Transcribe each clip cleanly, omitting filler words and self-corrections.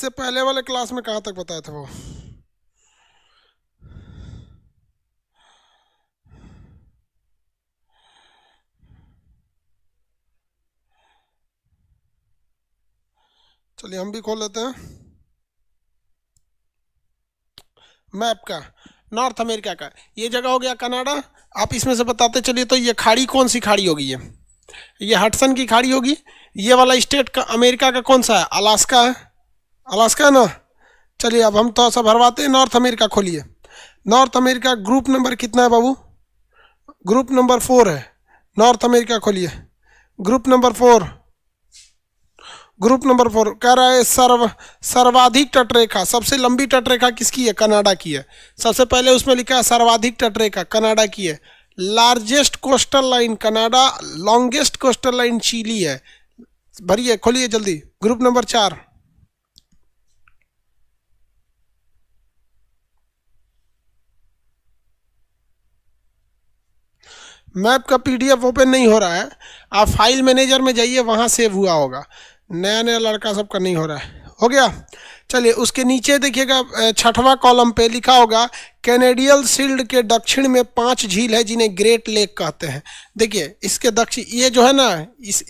इससे पहले वाले क्लास में कहाँ तक बताया था वो? चलिए हम भी खोल लेते हैं मैप का। नॉर्थ अमेरिका का ये जगह हो गया कनाडा। आप इसमें से बताते चलिए तो ये खाड़ी कौन सी खाड़ी होगी? ये हडसन की खाड़ी होगी। ये वाला स्टेट का अमेरिका का कौन सा है? अलास्का है। अलास्का है ना। चलिए अब हम थोड़ा सा भरवाते हैं। नॉर्थ अमेरिका खोलिए। नॉर्थ अमेरिका ग्रुप नंबर कितना है बाबू? ग्रुप नंबर 4 है। नॉर्थ अमेरिका खोलिए। Group number 4। ग्रुप नंबर 4 कह रहा है सर्वाधिक तटरेखा, सबसे लंबी तटरेखा किसकी है? कनाडा की है। सबसे पहले उसमें लिखा है सर्वाधिक तटरेखा कनाडा की है। Largest coastal line Canada, longest coastal line Chile है। भरिए, खोलिए जल्दी। Group number 4। मैप का पीडीएफ ओपन नहीं हो रहा है। आप फाइल मैनेजर में जाइए, वहाँ सेव हुआ होगा। नया नया लड़का सबका नहीं हो रहा है। हो गया। चलिए उसके नीचे देखिएगा 6वां कॉलम पे लिखा होगा कैनेडियन शील्ड के दक्षिण में 5 झील है जिन्हें ग्रेट लेक कहते हैं। देखिए इसके दक्षिण ये जो है ना, इस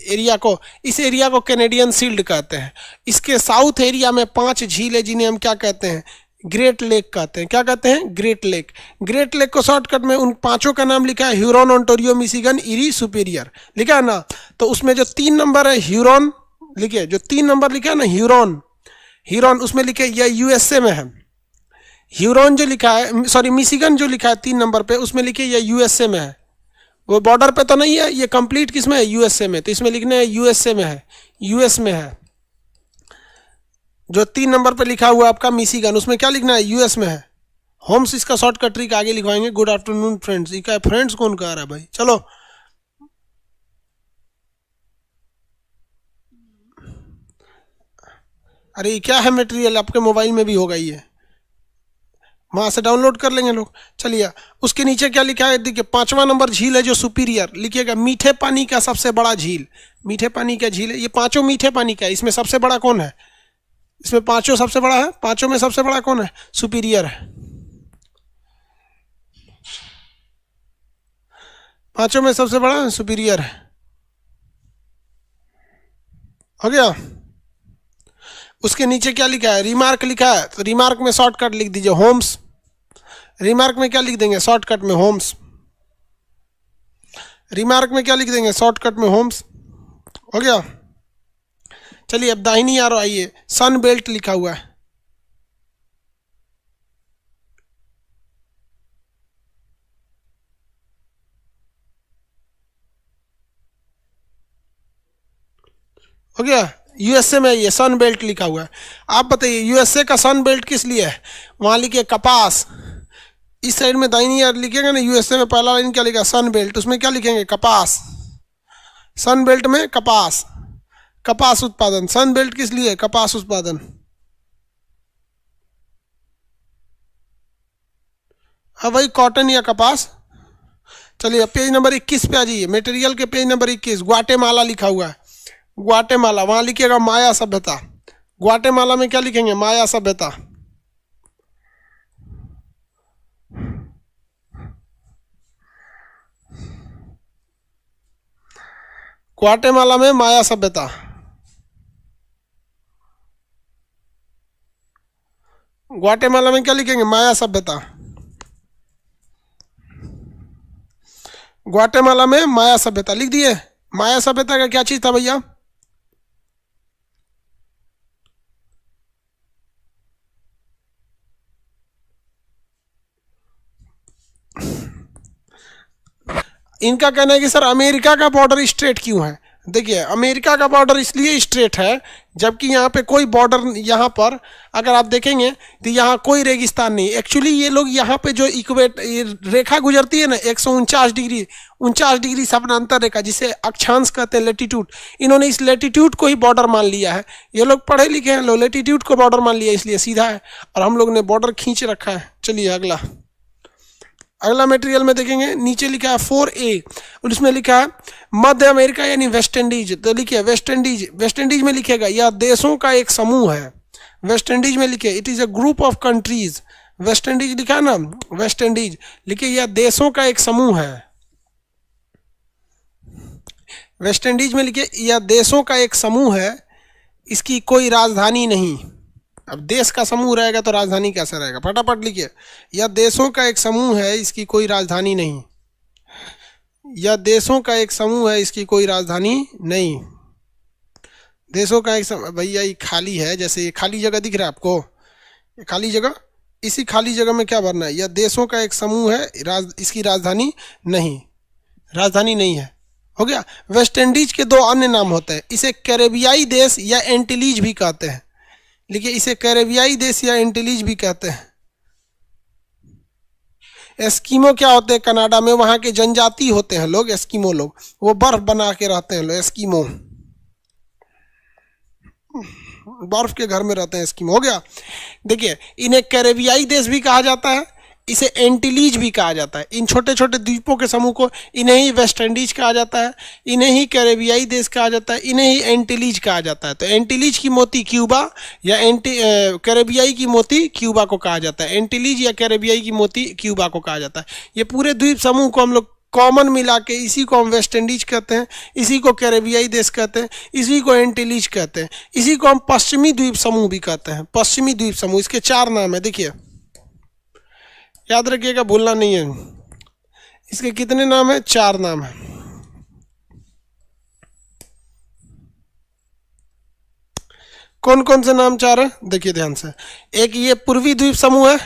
एरिया को कैनेडियन शील्ड कहते हैं। इसके साउथ एरिया में 5 झील है जिन्हें हम क्या कहते हैं? ग्रेट लेक कहते हैं। क्या कहते हैं? Great lake. ग्रेट लेक को शॉर्टकट में उन 5 का नाम लिखा है Huron, Ontario, Michigan, eri, superior लिखा है ना। तो उसमें जो 3 नंबर है ह्यूरॉन लिखिए, जो 3 नंबर लिखा है ना ह्यूरॉन उसमें लिखे यह यूएसए में है। ह्यूरॉन जो लिखा है, सॉरी मिशिगन जो लिखा है 3 नंबर पे, उसमें लिखिए यह यूएसए में है। वो बॉर्डर पे तो नहीं है, ये कंप्लीट किस में है? यूएसए में। तो इसमें लिखना है यूएसए में है, यूएस में है। जो 3 नंबर पे लिखा हुआ आपका मिशिगन, उसमें क्या लिखना है? यूएस में है। होम्स इसका शॉर्टकट ट्रिक आगे लिखवाएंगे। Good afternoon friends. ये क्या फ्रेंड्स कौन कह रहा है भाई? चलो अरे ये क्या है मटेरियल? आपके मोबाइल में भी होगा, ये वहाँ से डाउनलोड कर लेंगे लोग। चलिए उसके नीचे क्या लिखा है देखिए, 5वां नंबर झील है जो सुपीरियर लिखिएगा। मीठे पानी का सबसे बड़ा झील, मीठे पानी का झील है। ये 5 मीठे पानी का है। इसमें सबसे बड़ा कौन है? इसमें 5 सबसे बड़ा है। 5 में सबसे बड़ा कौन है? सुपीरियर है। 5 में सबसे बड़ा सुपीरियर है। हो गया। उसके नीचे क्या लिखा है? रिमार्क लिखा है। तो रिमार्क में शॉर्टकट लिख दीजिए होम्स। रिमार्क में क्या लिख देंगे? शॉर्टकट में होम्स। रिमार्क में क्या लिख देंगे? शॉर्टकट में होम्स। हो गया। चलिए अब दाहिनी ओर आइए, सन बेल्ट लिखा हुआ है। हो गया। यूएसए में ये सन बेल्ट लिखा हुआ है। आप बताइए यूएसए का सन बेल्ट किस लिए है? वहां लिखिए कपास। इस साइड में दाहिनी ओर लिखेगा ना यूएसए में, पहला लाइन क्या लिखा? सन बेल्ट। उसमें क्या लिखेंगे? कपास। सन बेल्ट में कपास, कपास उत्पादन। सन बेल्ट किस लिए? कपास उत्पादन। हाँ वही कॉटन या कपास। चलिए पेज नंबर 21 पे आ जाइए। मटेरियल के पेज नंबर 21 ग्वाटेमाला लिखा हुआ है। ग्वाटेमाला, वहां लिखिएगा माया सभ्यता। ग्वाटेमाला में क्या लिखेंगे? माया सभ्यता। ग्वाटेमाला में माया सभ्यता। ग्वाटेमाला में क्या लिखेंगे? माया सभ्यता। ग्वाटेमाला में माया सभ्यता लिख दिए। माया सभ्यता का क्या चीज था भैया? इनका कहना है कि सर अमेरिका का बॉर्डर स्ट्रेट क्यों है? देखिए अमेरिका का बॉर्डर इसलिए स्ट्रेट है जबकि यहाँ पे कोई बॉर्डर, यहाँ पर अगर आप देखेंगे तो यहाँ कोई रेगिस्तान नहीं। एक्चुअली ये लोग यहाँ पे जो इक्वेट रेखा गुजरती है ना 149 डिग्री, 49 डिग्री समानांतर रेखा जिसे अक्षांश कहते हैं, लेटीट्यूड, इन्होंने इस लेटीट्यूड को ही बॉर्डर मान लिया है। ये लोग पढ़े लिखे हैं, लोग लेटीट्यूड को बॉर्डर मान लिया इसलिए सीधा है, और हम लोग ने बॉर्डर खींच रखा है। चलिए अगला मटेरियल में देखेंगे, नीचे लिखा है 4A और इसमें लिखा है मध्य अमेरिका यानी वेस्ट इंडीज। तो लिखिए वेस्ट इंडीज। वेस्ट इंडीज में लिखेगा यह देशों का एक समूह है। वेस्ट इंडीज में लिखे it is a group of countries. West Indies लिखा ना, वेस्ट इंडीज लिखिए यह देशों का एक समूह है। वेस्ट इंडीज में लिखिए यह देशों का एक समूह है, इसकी कोई राजधानी नहीं। अब देश का समूह रहेगा तो राजधानी कैसे रहेगा, फटाफट लिखिए। यह देशों का एक समूह है, इसकी कोई राजधानी नहीं। यह देशों का एक समूह है, इसकी कोई राजधानी नहीं। देशों का एक समूह, भैया ये खाली है, जैसे ये खाली जगह दिख रहा है आपको, ये खाली जगह, इसी खाली जगह में क्या भरना है, यह देशों का एक समूह है, इसकी राजधानी नहीं, राजधानी नहीं है। हो गया। वेस्ट इंडीज के दो अन्य नाम होते हैं, इसे कैरेबियाई देश या एंटीलीज भी कहते हैं। लिखिए इसे कैरेबियाई देश या एंटीलीज भी कहते हैं। एस्किमो क्या होते हैं, कनाडा में वहां के जनजाति होते हैं लोग, एस्किमो लोग, वो बर्फ बना के रहते हैं लोग, एस्किमो, बर्फ के घर में रहते हैं एस्किमो। हो गया। देखिए इन्हें कैरेबियाई देश भी कहा जाता है, इसे एंटीलीज भी कहा जाता है। इन छोटे छोटे द्वीपों के समूह को इन्हें ही वेस्ट इंडीज कहा जाता है, इन्हें ही कैरेबियाई देश कहा जाता है, इन्हें ही एंटीलीज कहा जाता है। तो एंटीलीज की मोती क्यूबा या कैरेबियाई की मोती क्यूबा को कहा जाता है, एंटीलीज या कैरेबियाई की मोती क्यूबा को कहा जाता है। ये पूरे द्वीप समूह को हम लोग कॉमन मिला के इसी को हम वेस्ट इंडीज कहते हैं, इसी को कैरेबियाई देश कहते हैं, इसी को एंटीलीज कहते हैं, इसी को हम पश्चिमी द्वीप समूह भी कहते हैं, पश्चिमी द्वीप समूह। इसके 4 नाम है, देखिए याद रखिएगा, भूलना नहीं है। इसके कितने नाम है, 4 नाम है। कौन कौन से नाम 4 है, देखिए ध्यान से। एक ये पूर्वी द्वीप समूह है,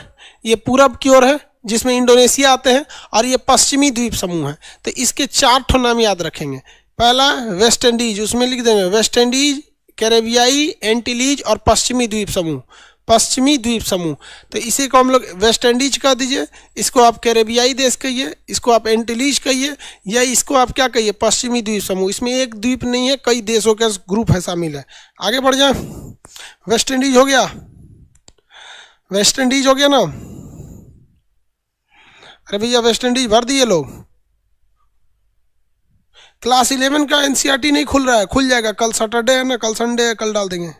ये पूरब की ओर है जिसमें इंडोनेशिया आते हैं, और ये पश्चिमी द्वीप समूह है। तो इसके 4 ठो नाम याद रखेंगे। पहला वेस्ट इंडीज, उसमें लिख देंगे वेस्ट इंडीज, कैरेबियाई, एंटीलीज और पश्चिमी द्वीप समूह, पश्चिमी द्वीप समूह। तो इसी को हम लोग वेस्ट इंडीज कह दीजिए, इसको आप कैरेबियाई देश कहिए, इसको आप एंटीलीज कहिए, या इसको आप क्या कहिए, पश्चिमी द्वीप समूह। इसमें एक द्वीप नहीं है, कई देशों का ग्रुप है, शामिल है। आगे बढ़ जाए। वेस्ट इंडीज हो गया, वेस्ट इंडीज हो गया ना। अरे भैया वेस्ट इंडीज भर दिए लोग। क्लास 11 का एनसीईआरटी नहीं खुल रहा है, खुल जाएगा, कल सैटरडे है ना, कल संडे है, कल डाल देंगे।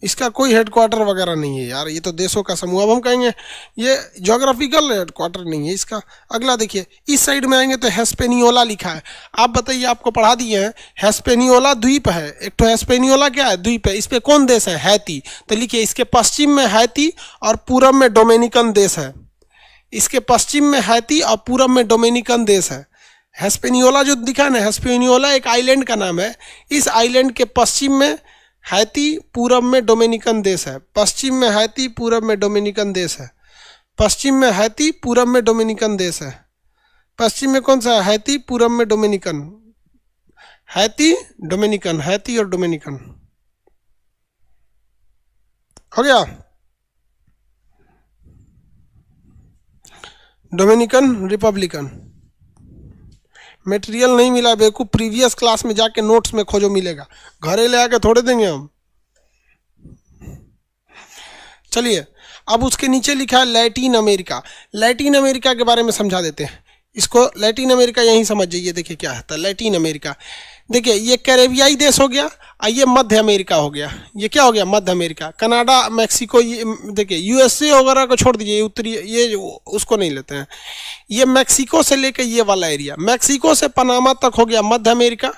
इसका कोई हेडक्वार्टर वगैरह नहीं है यार, ये तो देशों का समूह। अब हम कहेंगे ये ज्योग्राफिकल हेडक्वार्टर नहीं है इसका। अगला देखिए, इस साइड में आएंगे तो हेस्पेनियोला लिखा है। आप बताइए, आपको पढ़ा दिए हैं, हेस्पेनियोला द्वीप है, एक तो हेस्पेनियोला क्या है, द्वीप है। इस पे कौन देश है, हैती। तो लिखिए इसके पश्चिम में हैती और पूरब में डोमिनिकन देश है। इसके पश्चिम में हैती और पूरब में डोमिनिकन देश है। हेस्पेनियोला जो दिखा ना, हेस्पेनियोला एक आइलैंड का नाम है। इस आइलैंड के पश्चिम में हैती, पूरब में डोमिनिकन देश है। पश्चिम में हैती, पूरब में डोमिनिकन देश है। पश्चिम में हैती, पूरब में डोमिनिकन देश है। पश्चिम में कौन सा है, हैती, पूरब में डोमिनिकन, हैती, डोमिनिकन, हैती और डोमिनिकन। हो गया। Dominican Republican. मटेरियल नहीं मिला बेवकूफ, प्रीवियस क्लास में जाके नोट्स में खोजो, मिलेगा। घरे ले आके थोड़े देंगे हम। चलिए अब उसके नीचे लिखा है लैटिन अमेरिका। लैटिन अमेरिका के बारे में समझा देते हैं इसको। लैटिन अमेरिका यहीं समझ जाइए। देखिए क्या है लैटिन अमेरिका। देखिए ये कैरेबियाई देश हो गया और ये मध्य अमेरिका हो गया। ये क्या हो गया, मध्य अमेरिका। कनाडा, मैक्सिको, ये देखिए यूएसए वगैरह को छोड़ दीजिए, उत्तरी ये उसको नहीं लेते हैं। ये मैक्सिको से लेकर ये वाला एरिया, मैक्सिको से पनामा तक हो गया मध्य अमेरिका।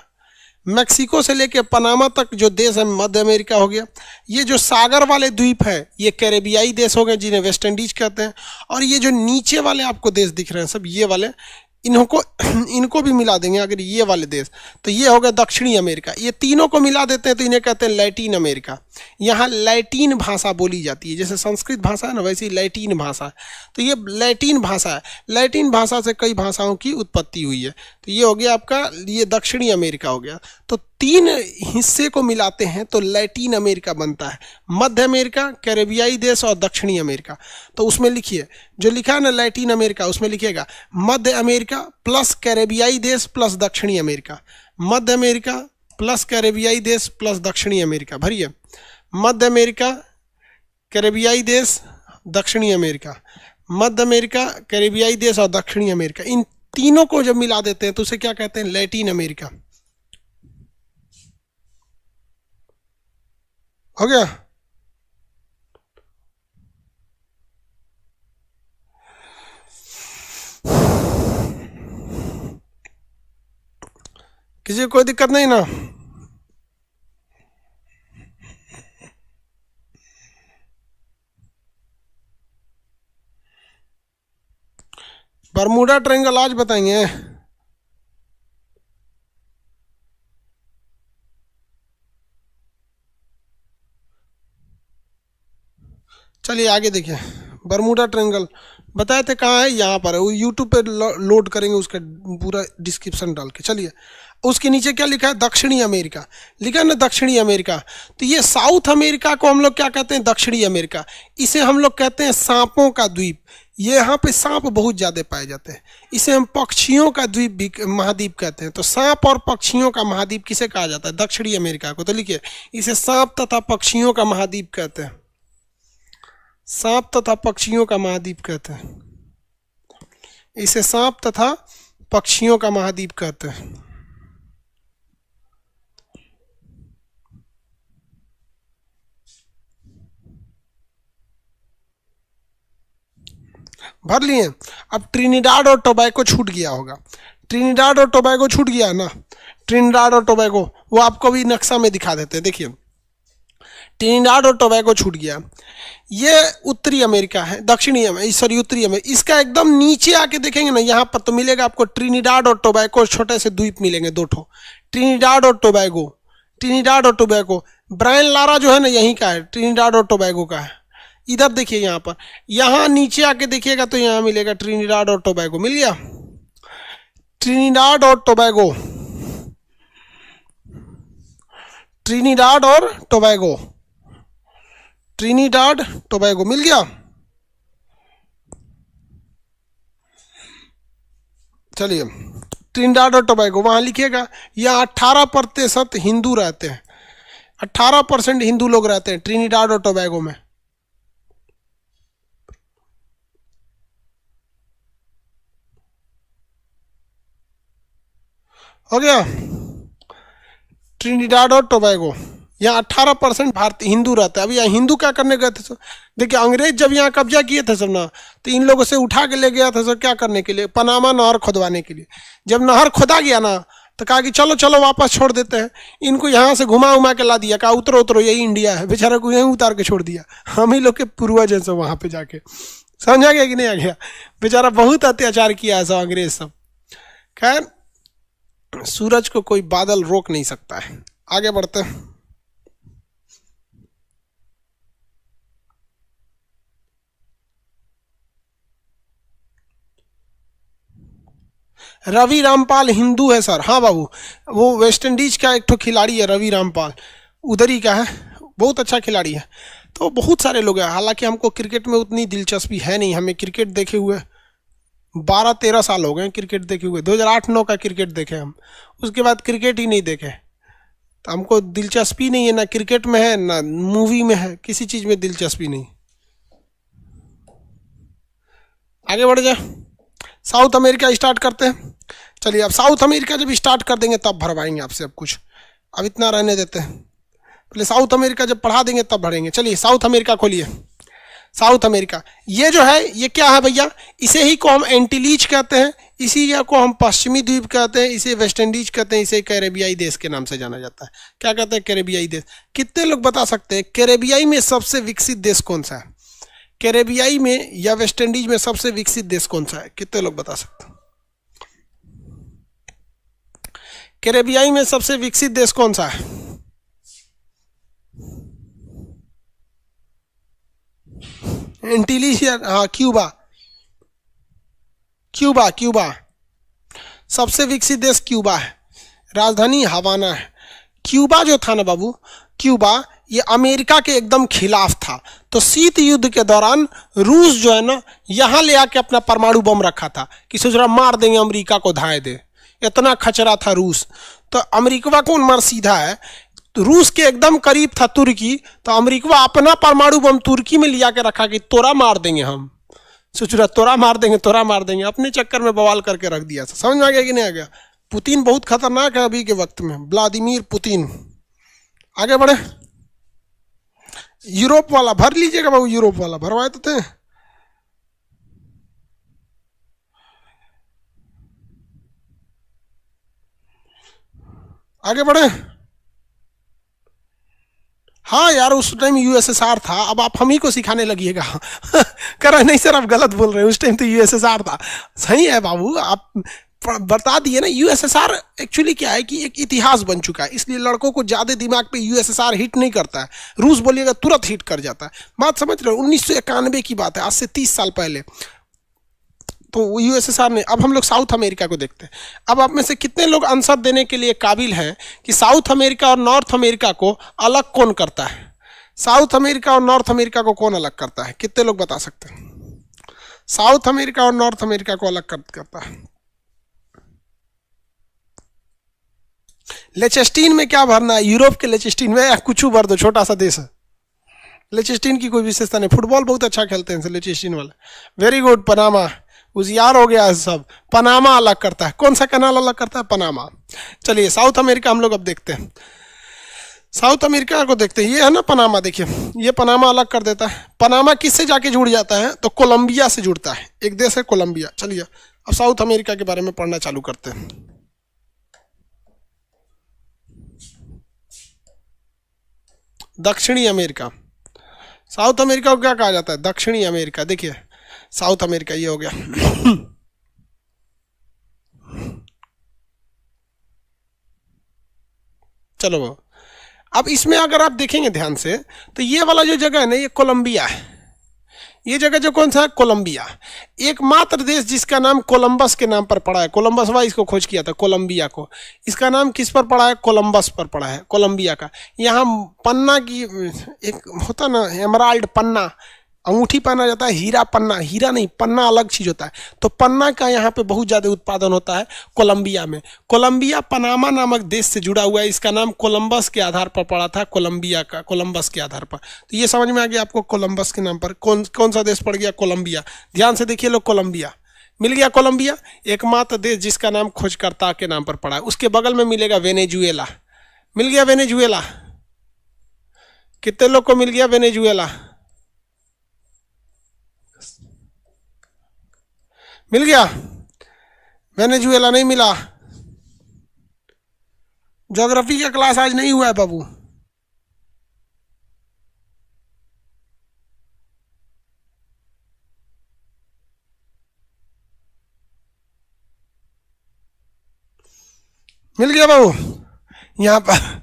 मैक्सिको से लेकर पनामा तक जो देश है मध्य अमेरिका हो गया। ये जो सागर वाले द्वीप है ये कैरेबियाई देश हो गए, जिन्हें वेस्ट इंडीज कहते हैं। और ये जो नीचे वाले आपको देश दिख रहे हैं सब, ये वाले, इनको भी मिला देंगे अगर ये वाले देश, तो ये हो गया दक्षिणी अमेरिका। ये तीनों को मिला देते हैं तो इन्हें कहते हैं लैटिन अमेरिका। यहाँ लैटिन भाषा बोली जाती है, जैसे संस्कृत भाषा है ना वैसे ही लैटिन भाषा है। तो ये लैटिन भाषा है। लैटिन भाषा से कई भाषाओं की उत्पत्ति हुई है। तो ये हो गया आपका, ये दक्षिणी अमेरिका हो गया। तो 3 हिस्से को मिलाते हैं तो लैटिन अमेरिका बनता है। मध्य अमेरिका, कैरेबियाई देश और दक्षिणी अमेरिका। तो उसमें लिखिए, जो लिखा है ना लैटिन अमेरिका, उसमें लिखिएगा मध्य अमेरिका प्लस कैरेबियाई देश प्लस दक्षिणी अमेरिका। मध्य अमेरिका प्लस कैरेबियाई देश प्लस दक्षिणी अमेरिका। भरिए, मध्य अमेरिका, कैरेबियाई देश, दक्षिणी अमेरिका। मध्य अमेरिका, कैरेबियाई देश और दक्षिणी अमेरिका। इन तीनों को जब मिला देते हैं तो उसे क्या कहते हैं? Latin America. हो गया? किसी को कोई दिक्कत नहीं ना? बरमूडा ट्रायंगल आज बताएंगे। चलिए आगे देखिए, बरमूडा ट्रायंगल बताए थे कहाँ है? यहाँ पर है, वो यूट्यूब पे लोड करेंगे उसका पूरा डिस्क्रिप्शन डाल के। चलिए उसके नीचे क्या लिखा है? दक्षिणी अमेरिका लिखा है ना, दक्षिणी अमेरिका। तो ये साउथ अमेरिका को हम लोग क्या कहते हैं? दक्षिणी अमेरिका। इसे हम लोग कहते हैं सांपों का द्वीप। ये यहाँ पे सांप बहुत ज़्यादा पाए जाते हैं। इसे हम पक्षियों का द्वीप भी, महाद्वीप कहते हैं। तो सांप और पक्षियों का महाद्वीप किसे कहा जाता है? दक्षिणी अमेरिका को। तो लिखिए, इसे सांप तथा पक्षियों का महाद्वीप कहते हैं। सांप तथा पक्षियों का महाद्वीप कहते हैं। इसे सांप तथा पक्षियों का महाद्वीप कहते हैं। भर लिए? अब ट्रिनिडाड और टोबैगो छूट गया होगा। ट्रिनिडाड और टोबैगो छूट गया ना? ट्रिनिडाड और टोबैगो वो आपको भी नक्शा में दिखा देते हैं। देखिए, ट्रिनिडाड और टोबैगो छूट गया। ये उत्तरी अमेरिका है, दक्षिणी सॉरी उत्तरी अमेरिका। इसका एकदम नीचे आके देखेंगे ना, यहाँ पर तो मिलेगा आपको ट्रिनिडाड और टोबैगो, छोटे से द्वीप मिलेंगे दो ठो, ट्रिनिडाड और टोबैगो। ट्रिनिडाड और टोबैगो, ब्रायन लारा जो है ना यहीं का है, ट्रिनिडाड और टोबैगो का है। इधर देखिए, यहाँ पर, यहाँ नीचे आके देखिएगा तो यहाँ मिलेगा ट्रिनिडाड और टोबैगो। मिल गया? ट्रिनिडाड और टोबैगो, ट्रिनिडाड और टोबैगो, ट्रिनिडाड टोबैगो मिल गया। चलिए, ट्रिनिडाड और टोबैगो वहां लिखिएगा। यहाँ 18% हिंदू रहते हैं, 18% हिंदू लोग रहते हैं ट्रिनिडाड और टोबैगो में। हो गया? ट्रिनिडाड और टोबैगो, यहाँ 18% भारतीय हिंदू रहता है। अभी यहाँ हिंदू क्या करने गए थे सब? देखिए, अंग्रेज जब यहाँ कब्जा किए थे सब ना, तो इन लोगों से उठा के ले गया था सब, क्या करने के लिए? पनामा नहर खुदवाने के लिए। जब नहर खुदा गया ना, तो कहा कि चलो चलो वापस छोड़ देते हैं। इनको यहाँ से घुमा उमा के ला दिया, कहा उतरो उतरो यही इंडिया है। बेचारा को यहीं उतार के छोड़ दिया। हम ही लोग के पूर्वज हैं सब वहाँ पे जाके। समझा गया कि नहीं आ गया? बेचारा बहुत अत्याचार किया है सब अंग्रेज सब। खैर, सूरज को कोई बादल रोक नहीं सकता है। आगे बढ़ते हैं। रवि रामपाल हिंदू है सर? हाँ बाबू, वो वेस्ट इंडीज का एक तो खिलाड़ी है, रवि रामपाल, उधर ही का है, बहुत अच्छा खिलाड़ी है। तो बहुत सारे लोग हैं। हालांकि हमको क्रिकेट में उतनी दिलचस्पी है नहीं, हमें क्रिकेट देखे हुए 12-13 साल हो गए क्रिकेट देखे हुए। 2008-9 का क्रिकेट देखे हम, उसके बाद क्रिकेट ही नहीं देखे। तो हमको दिलचस्पी नहीं है, ना क्रिकेट में है ना मूवी में है, किसी चीज़ में दिलचस्पी नहीं। आगे बढ़ जाए, साउथ अमेरिका स्टार्ट करते हैं। चलिए, अब साउथ अमेरिका जब स्टार्ट कर देंगे तब भरवाएंगे आपसे अब कुछ, अब इतना रहने देते हैं। पहले साउथ अमेरिका जब पढ़ा देंगे तब भरेंगे। चलिए, साउथ अमेरिका खोलिए। साउथ अमेरिका ये जो है, ये क्या है भैया? इसे ही को हम एंटीलीज कहते हैं, इसी को हम पश्चिमी द्वीप कहते हैं, इसे वेस्ट इंडीज कहते हैं, इसे कैरेबियाई देश के नाम से जाना जाता है। क्या कहते हैं? कैरेबियाई देश। कितने लोग बता सकते हैं कैरेबियाई में सबसे विकसित देश कौन सा है? कैरेबियाई में या वेस्ट इंडीज में सबसे विकसित देश कौन सा है? कितने लोग बता सकते हैं? कैरेबियाई में सबसे विकसित देश कौन सा है? एंटीलीज या हाँ, क्यूबा। क्यूबा, क्यूबा सबसे विकसित देश क्यूबा है, राजधानी हवाना है। क्यूबा जो था ना बाबू, क्यूबा ये अमेरिका के एकदम खिलाफ था। तो शीत युद्ध के दौरान रूस जो है ना, यहाँ ले आके अपना परमाणु बम रखा था कि सोच रहा मार देंगे अमेरिका को, धाए दे, इतना खचरा था रूस। तो अमेरिका कौन मार सीधा है, तो रूस के एकदम करीब था तुर्की, तो अमेरिका अपना परमाणु बम तुर्की में लिया के रखा कि तोरा मार देंगे हम। सोच रहा तोरा मार देंगे, तोरा मार देंगे, अपने चक्कर में बवाल करके रख दिया। समझ में आ गया कि नहीं आ गया? पुतिन बहुत खतरनाक है अभी के वक्त में, व्लादिमीर पुतिन। आगे बढ़े, यूरोप वाला भर लीजिएगा बाबू, यूरोप वाला भरवाए तो थे। आगे बढ़े। हाँ यार, उस टाइम यूएसएसआर था, अब आप हम ही को सिखाने लगिएगा। कर रहे नहीं सर, आप गलत बोल रहे हैं, उस टाइम तो यूएसएसआर था। सही है बाबू, आप बता दिए ना। यूएसएसआर एक्चुअली क्या है कि एक इतिहास बन चुका है, इसलिए लड़कों को ज्यादा दिमाग पे यूएसएसआर हिट नहीं करता है। रूस बोलिएगा तुरंत हिट कर जाता है। बात समझ रहे हो? 1991 की बात है, आज से 30 साल पहले तो यूएसएसआर ने। अब हम लोग साउथ अमेरिका को देखते हैं। अब आप में से कितने लोग आंसर देने के लिए काबिल हैं कि साउथ अमेरिका और नॉर्थ अमेरिका को अलग कौन करता है? साउथ अमेरिका और नॉर्थ अमेरिका को कौन अलग करता है? कितने लोग बता सकते हैं? साउथ अमेरिका और नॉर्थ अमेरिका को अलग करता है। लेचेस्टीन में क्या भरना है? यूरोप के लेचेस्टीन में कुछ भर दो, छोटा सा देश है। लेचेस्टीन की कोई विशेषता नहीं, फुटबॉल बहुत अच्छा खेलते हैं लेचेस्टीन वाले। Very good. पनामा, उजियार हो गया है सब। पनामा अलग करता है। कौन सा कनाल अलग करता है? पनामा। चलिए साउथ अमेरिका हम लोग अब देखते हैं। साउथ अमेरिका को देखते हैं। ये है ना पनामा, देखिए ये पनामा अलग कर देता है। पनामा किससे जाके जुड़ जाता है? तो कोलंबिया से जुड़ता है, एक देश है कोलंबिया। चलिए अब साउथ अमेरिका के बारे में पढ़ना चालू करते हैं। दक्षिणी अमेरिका, साउथ अमेरिका को क्या कहा जाता है? दक्षिणी अमेरिका। देखिए साउथ अमेरिका ये हो गया। चलो अब इसमें अगर आप देखेंगे ध्यान से तो ये वाला जो जगह है ना, ये कोलंबिया है। ये जगह जो कौन सा है? कोलंबिया। एकमात्र देश जिसका नाम कोलंबस के नाम पर पड़ा है। कोलंबस वाला इसको खोज किया था, कोलंबिया को। इसका नाम किस पर पड़ा है? कोलंबस पर पड़ा है, कोलंबिया का। यहाँ पन्ना की एक होता ना, एमराल्ड पन्ना, अंगूठी पहना जाता है। हीरा पन्ना, हीरा नहीं, पन्ना अलग चीज होता है। तो पन्ना का यहाँ पे बहुत ज्यादा उत्पादन होता है कोलंबिया में। कोलंबिया पनामा नामक देश से जुड़ा हुआ है। इसका नाम कोलंबस के आधार पर पड़ा था, कोलंबिया का, कोलंबस के आधार पर। तो ये समझ में आ गया आपको, कोलंबस के नाम पर कौन सा देश पड़ गया? कोलंबिया। ध्यान से देखिए लोग, कोलंबिया मिल गया। कोलंबिया एकमात्र देश जिसका नाम खोजकर्ता के नाम पर पड़ा है। उसके बगल में मिलेगा वेनेजुएला। मिल गया वेनेजुएला। कितने लोग को मिल गया वेनेजुएला? मिल गया? वेनेजुएला नहीं मिला। ज्योग्राफी का क्लास आज नहीं हुआ है बाबू। मिल गया बाबू यहाँ पर।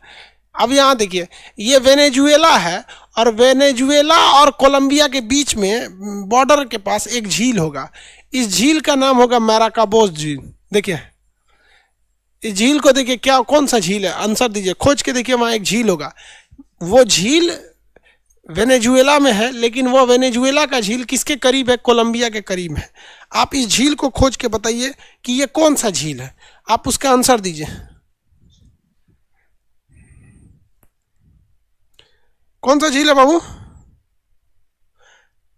अब यहाँ देखिए, ये वेनेजुएला है और वेनेजुएला और कोलंबिया के बीच में बॉर्डर के पास एक झील होगा। इस झील का नाम होगा मैराकाबोस झील। देखिए इस झील को देखिए, क्या कौन सा झील है? आंसर दीजिए, खोज के देखिए, वहां एक झील होगा। वो झील वेनेजुएला में है, लेकिन वो वेनेजुएला का झील किसके करीब है? कोलंबिया के करीब है। आप इस झील को खोज के बताइए कि ये कौन सा झील है, आप उसका आंसर दीजिए। कौन सा झील है बाबू?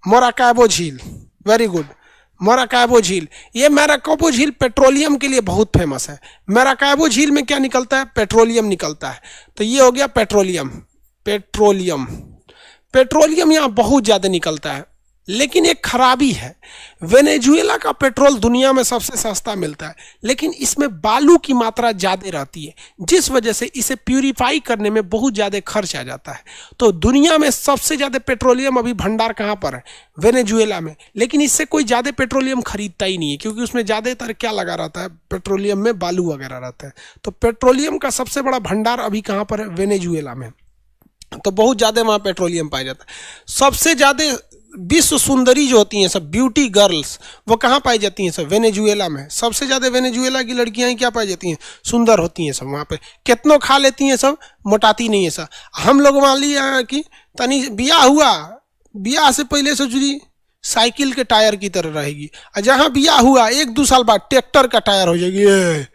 मोराकाबो झील। वेरी गुड, मोराकाबो झील। ये मैराकाबो झील पेट्रोलियम के लिए बहुत फेमस है। मैराकाबो झील में क्या निकलता है? पेट्रोलियम निकलता है। तो ये हो गया पेट्रोलियम। पेट्रोलियम, पेट्रोलियम यहाँ बहुत ज्यादा निकलता है, लेकिन एक खराबी है, वेनेजुएला का पेट्रोल दुनिया में सबसे सस्ता मिलता है, लेकिन इसमें बालू की मात्रा ज़्यादा रहती है, जिस वजह से इसे प्यूरिफाई करने में बहुत ज़्यादा खर्च आ जाता है। तो दुनिया में सबसे ज़्यादा पेट्रोलियम अभी भंडार कहाँ पर है? वेनेजुएला में। लेकिन इससे कोई ज़्यादा पेट्रोलियम खरीदता ही नहीं है, क्योंकि उसमें ज़्यादातर क्या लगा रहता है? पेट्रोलियम में बालू वगैरह रहता है। तो पेट्रोलियम का सबसे बड़ा भंडार अभी कहाँ पर है? वेनेजुएला में। तो बहुत ज़्यादा वहाँ पेट्रोलियम पाया जाता है। सबसे ज़्यादा विश्व सुंदरी जो होती हैं सब, ब्यूटी गर्ल्स, वो कहाँ पाई जाती हैं? सब वेनेजुएला में। सबसे ज़्यादा वेनेजुएला की लड़कियां क्या पाई जाती हैं? सुंदर होती हैं सब। वहाँ पे कितनों खा लेती हैं सब, मोटाती नहीं है सब। हम लोग मान लिया कि तनी बियाह हुआ, बियाह से पहले से जुड़ी साइकिल के टायर की तरह रहेगी, और जहाँ बियाह हुआ 1-2 साल बाद ट्रैक्टर का टायर हो जाएगी।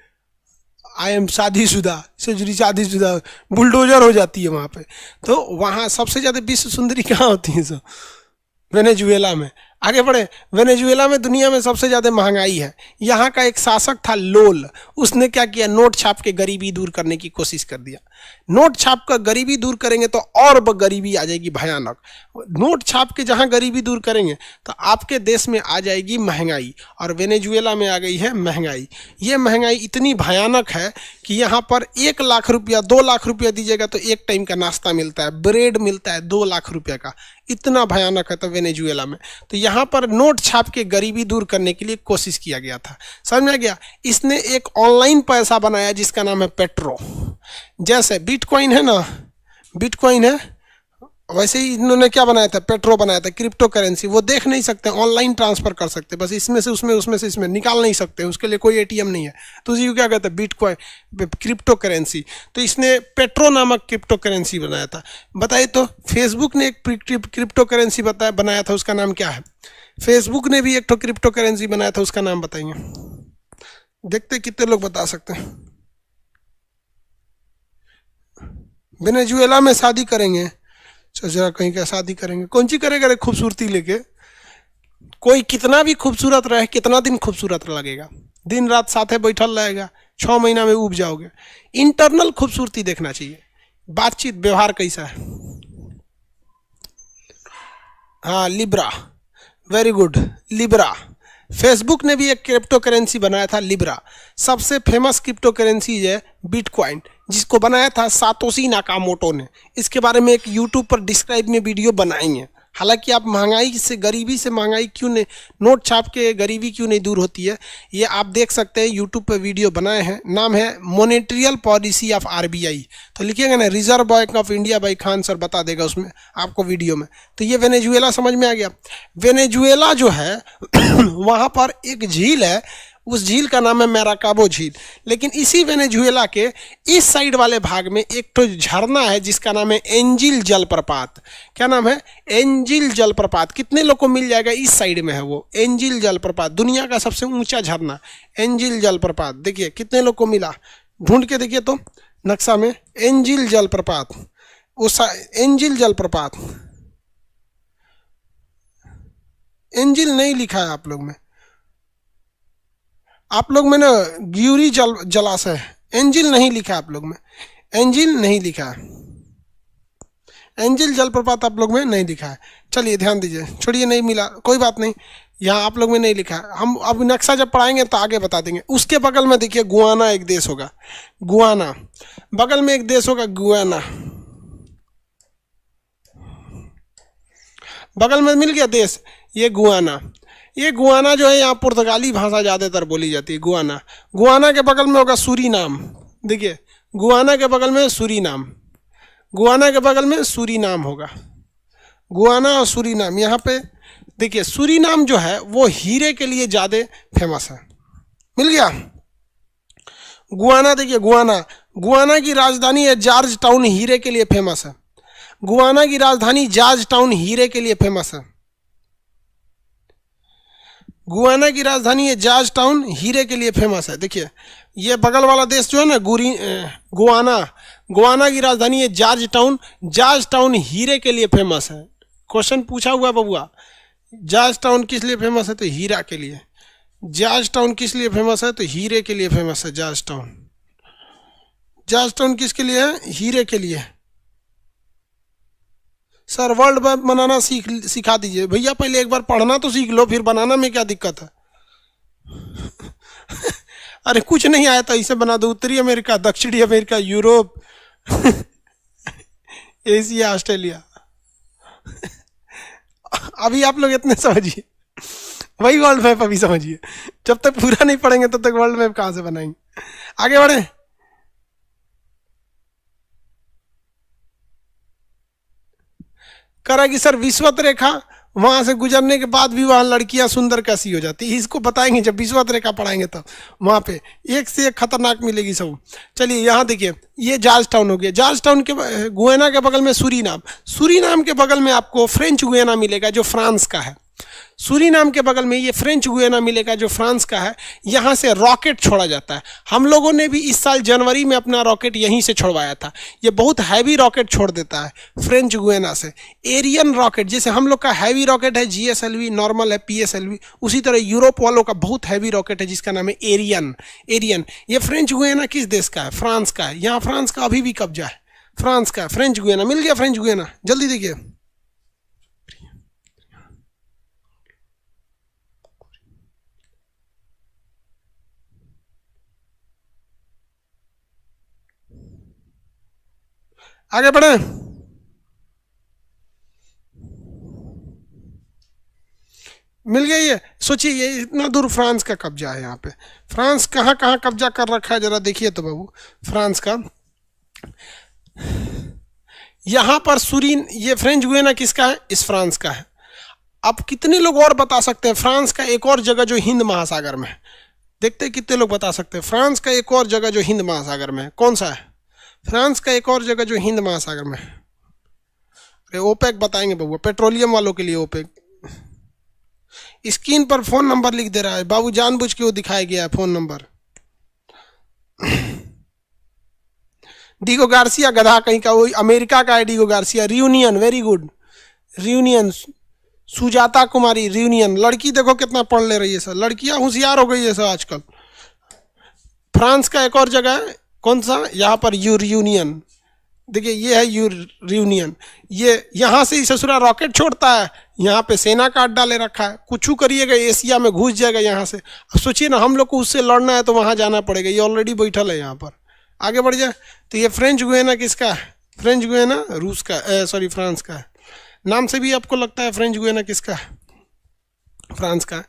आई एम शादीशुदा से जुड़ी, शादीशुदा बुलडोजर हो जाती है वहाँ पे। तो वहाँ सबसे ज़्यादा विश्व सुंदरी कहाँ होती है सब? वेनेजुएला में। आगे बढ़े। वेनेजुएला में दुनिया में सबसे ज्यादा महंगाई है। यहाँ का एक शासक था लोल, उसने क्या किया, नोट छाप के गरीबी दूर करने की कोशिश कर दिया। नोट छाप कर गरीबी दूर करेंगे तो और गरीबी आ जाएगी भयानक। नोट छाप के जहां गरीबी दूर करेंगे तो आपके देश में आ जाएगी महंगाई, और वेनेजुएला में आ गई है महंगाई। ये महंगाई इतनी भयानक है कि यहाँ पर 1 लाख रुपया 2 लाख रुपया दीजिएगा तो एक टाइम का नाश्ता मिलता है, ब्रेड मिलता है 2 लाख रुपया का। इतना भयानक है तो वेनेजुएला में। तो यहाँ पर नोट छाप के गरीबी दूर करने के लिए कोशिश किया गया था। समझ में आ गया। इसने एक ऑनलाइन पैसा बनाया जिसका नाम है पेट्रो। जैसे बिटकॉइन है ना, बिटकॉइन है, वैसे ही इन्होंने क्या बनाया था, पेट्रो बनाया था, क्रिप्टो करेंसी। वो देख नहीं सकते, ऑनलाइन ट्रांसफर कर सकते, बस इसमें से उसमें, उसमें से इसमें निकाल नहीं सकते, उसके लिए कोई एटीएम नहीं है। तो उसी को क्या कहते हैं, बिटकॉइन, क्रिप्टो करेंसी। तो इसने पेट्रो नामक क्रिप्टो करेंसी बनाया था। बताइए तो फेसबुक ने एक क्रिप्टो करेंसी बनाया था, उसका नाम क्या है? फेसबुक ने भी एक तो क्रिप्टो करेंसी बनाया था, उसका नाम बताइए। देखते कितने लोग बता सकते हैं। वेनेजुएला में शादी करेंगे, जरा कहीं का शादी करेंगे, कौन सी करेगा रे खूबसूरती लेके? कोई कितना भी खूबसूरत रहे, कितना दिन खूबसूरत लगेगा, दिन रात साथे बैठल रहेगा, 6 महीना में उब जाओगे। इंटरनल खूबसूरती देखना चाहिए, बातचीत व्यवहार कैसा है। हाँ, Libra, very good, Libra. Facebook ने भी एक क्रिप्टो करेंसी बनाया था, लिब्रा। सबसे फेमस क्रिप्टो करेंसी है बिटकॉइन, जिसको बनाया था सातोशी नाकामोटो ने। इसके बारे में एक यूट्यूब पर डिस्क्राइब में वीडियो बनाएंगे। हालांकि आप महंगाई से, गरीबी से महंगाई क्यों नहीं, नोट छाप के गरीबी क्यों नहीं दूर होती है, ये आप देख सकते हैं, यूट्यूब पर वीडियो बनाए हैं। नाम है मॉनेटरियल पॉलिसी ऑफ आरबीआई। तो लिखिएगा ना, reserve bank of India by Khan sir बता देगा उसमें आपको वीडियो में। तो ये वेनेजुएला समझ में आ गया। वेनेजुएला जो है वहाँ पर एक झील है, उस झील का नाम है मैराकाबो झील। लेकिन इसी वेनेजुएला के इस साइड वाले भाग में एक तो झरना है जिसका नाम है एंजिल जलप्रपात। क्या नाम है? एंजिल जलप्रपात। कितने लोग को मिल जाएगा? इस साइड में है वो एंजिल जलप्रपात, दुनिया का सबसे ऊंचा झरना एंजिल जलप्रपात। देखिए कितने लोग को मिला, ढूंढ के देखिए तो नक्शा में, एंजिल जलप्रपात, उस एंजिल जलप्रपात। एंजिल नहीं लिखा है आप लोग में ना, ग्यूरी जलाशय, एंजिल नहीं लिखा आप लोग में, एंजिल नहीं लिखा है, एंजिल जलप्रपात आप लोग में नहीं लिखा है। चलिए ध्यान दीजिए, छोड़िए, नहीं मिला कोई बात नहीं, यहाँ आप लोग में नहीं लिखा है। हम अब नक्शा जब पढ़ाएंगे तो आगे बता देंगे। उसके बगल में देखिए गुआना एक देश होगा, गुआना, बगल में एक देश होगा गुआना, बगल में मिल गया देश, ये गुआना। ये गुआना जो है यहाँ पुर्तगाली भाषा ज़्यादातर बोली जाती है, गुआना। गुआना के बगल में होगा सूरीनाम। देखिए गुआना के बगल में सूरीनाम, गुआना के बगल में सूरीनाम होगा, गुआना और सूरीनाम। यहाँ पे देखिए सूरीनाम जो है वो हीरे के लिए ज़्यादा फेमस है। मिल गया गुआना। देखिए गुआना, गुआना की राजधानी है जॉर्ज टाउन, हीरे के लिए फेमस है। गुआना की राजधानी जॉर्ज टाउन हीरे के लिए फेमस है। गुआना की राजधानी है जॉर्ज टाउन, हीरे के लिए फेमस है। देखिए ये बगल वाला देश जो है ना गुआना, गुआना की राजधानी है जॉर्ज टाउन, जॉर्ज टाउन हीरे के लिए फेमस है। क्वेश्चन पूछा हुआ बबुआ, जॉर्ज टाउन किस लिए फेमस है? तो हीरा के लिए। जॉर्ज टाउन किस लिए फेमस है? तो हीरे के लिए फेमस है जॉर्ज टाउन। जॉर्ज टाउन किसके लिए है? हीरे के लिए। सर वर्ल्ड मैप बनाना सिखा दीजिए भैया, पहले एक बार पढ़ना तो सीख लो, फिर बनाना में क्या दिक्कत है? अरे कुछ नहीं आया था, इसे बना दो। उत्तरी अमेरिका, दक्षिणी अमेरिका, यूरोप, एशिया, ऑस्ट्रेलिया। अभी आप लोग इतने समझिए, वही वर्ल्ड मैप अभी समझिए। जब तक पूरा नहीं पढ़ेंगे तब तक वर्ल्ड मैप कहाँ से बनाएंगे? आगे बढ़े। करा कि सर विषुवत रेखा, वहां से गुजरने के बाद भी वहां लड़कियां सुंदर कैसी हो जाती है, इसको बताएंगे जब विषुवत रेखा पढ़ाएंगे तब। वहां पे एक से एक खतरनाक मिलेगी सब। चलिए यहाँ देखिए, ये जॉर्ज टाउन हो गया। जॉर्ज टाउन के गुआना के बगल में सूरीनाम, सूरीनाम के बगल में आपको फ्रेंच गुआना मिलेगा जो फ्रांस का है। सूरीनाम के बगल में ये फ्रेंच गुयाना मिलेगा जो फ्रांस का है। यहाँ से रॉकेट छोड़ा जाता है। हम लोगों ने भी इस साल जनवरी में अपना रॉकेट यहीं से छोड़वाया था। ये बहुत हैवी रॉकेट छोड़ देता है फ्रेंच गुयाना से। एरियन रॉकेट, जैसे हम लोग का हैवी रॉकेट है GSLV, नॉर्मल है PSLV, उसी तरह यूरोप वालों का बहुत हैवी रॉकेट है जिसका नाम है एरियन। एरियन ये फ्रेंच गुयाना किस देश का है? फ्रांस का है। यहाँ फ्रांस का अभी भी कब्जा है, फ्रांस का फ्रेंच गुयाना मिल गया। फ्रेंच गुयाना जल्दी देखिए, आगे बढ़े। मिल गया ये। सोचिए ये इतना दूर फ्रांस का कब्जा है। यहाँ पे फ्रांस कहाँ कहाँ कब्जा कर रखा है जरा देखिए तो बाबू। फ्रांस का यहाँ पर सुरीन, ये फ्रेंच गुयाना किसका है? इस फ्रांस का है। अब कितने लोग और बता सकते हैं फ्रांस का एक और जगह जो हिंद महासागर में है? देखते हैं कितने लोग बता सकते हैं फ्रांस का एक और जगह जो हिंद महासागर में है। कौन सा है फ्रांस का एक और जगह जो हिंद महासागर में है? अरे ओपेक बताएंगे बबुआ, पेट्रोलियम वालों के लिए ओपेक। स्क्रीन पर फोन नंबर लिख दे रहा है बाबू, जानबूझ के वो दिखाया गया है फोन नंबर। डीगो गार्सिया गधा कहीं का, वो अमेरिका का है Diego Garcia. Reunion, very good, Reunion. Sujata Kumari, Reunion. लड़की देखो कितना पढ़ ले रही है सर, लड़कियां होशियार हो गई है सर आजकल। फ्रांस का एक और जगह है, कौन सा? यहाँ पर यू रियूनियन। देखिए ये है यू रियूनियन। ये यहाँ से ही ससुरा रॉकेट छोड़ता है, यहाँ पे सेना का अड्डा ले रखा है। कुछ करिएगा एशिया में घुस जाएगा यहाँ से। अब सोचिए ना, हम लोग को उससे लड़ना है तो वहाँ जाना पड़ेगा। ये ऑलरेडी बैठल है यहाँ पर। आगे बढ़ जाए तो ये फ्रेंच गुयाना किसका है? फ्रेंच गुयाना रूस का, सॉरी फ्रांस का है। नाम से भी आपको लगता है फ्रेंच गुयाना किसका है? फ्रांस का।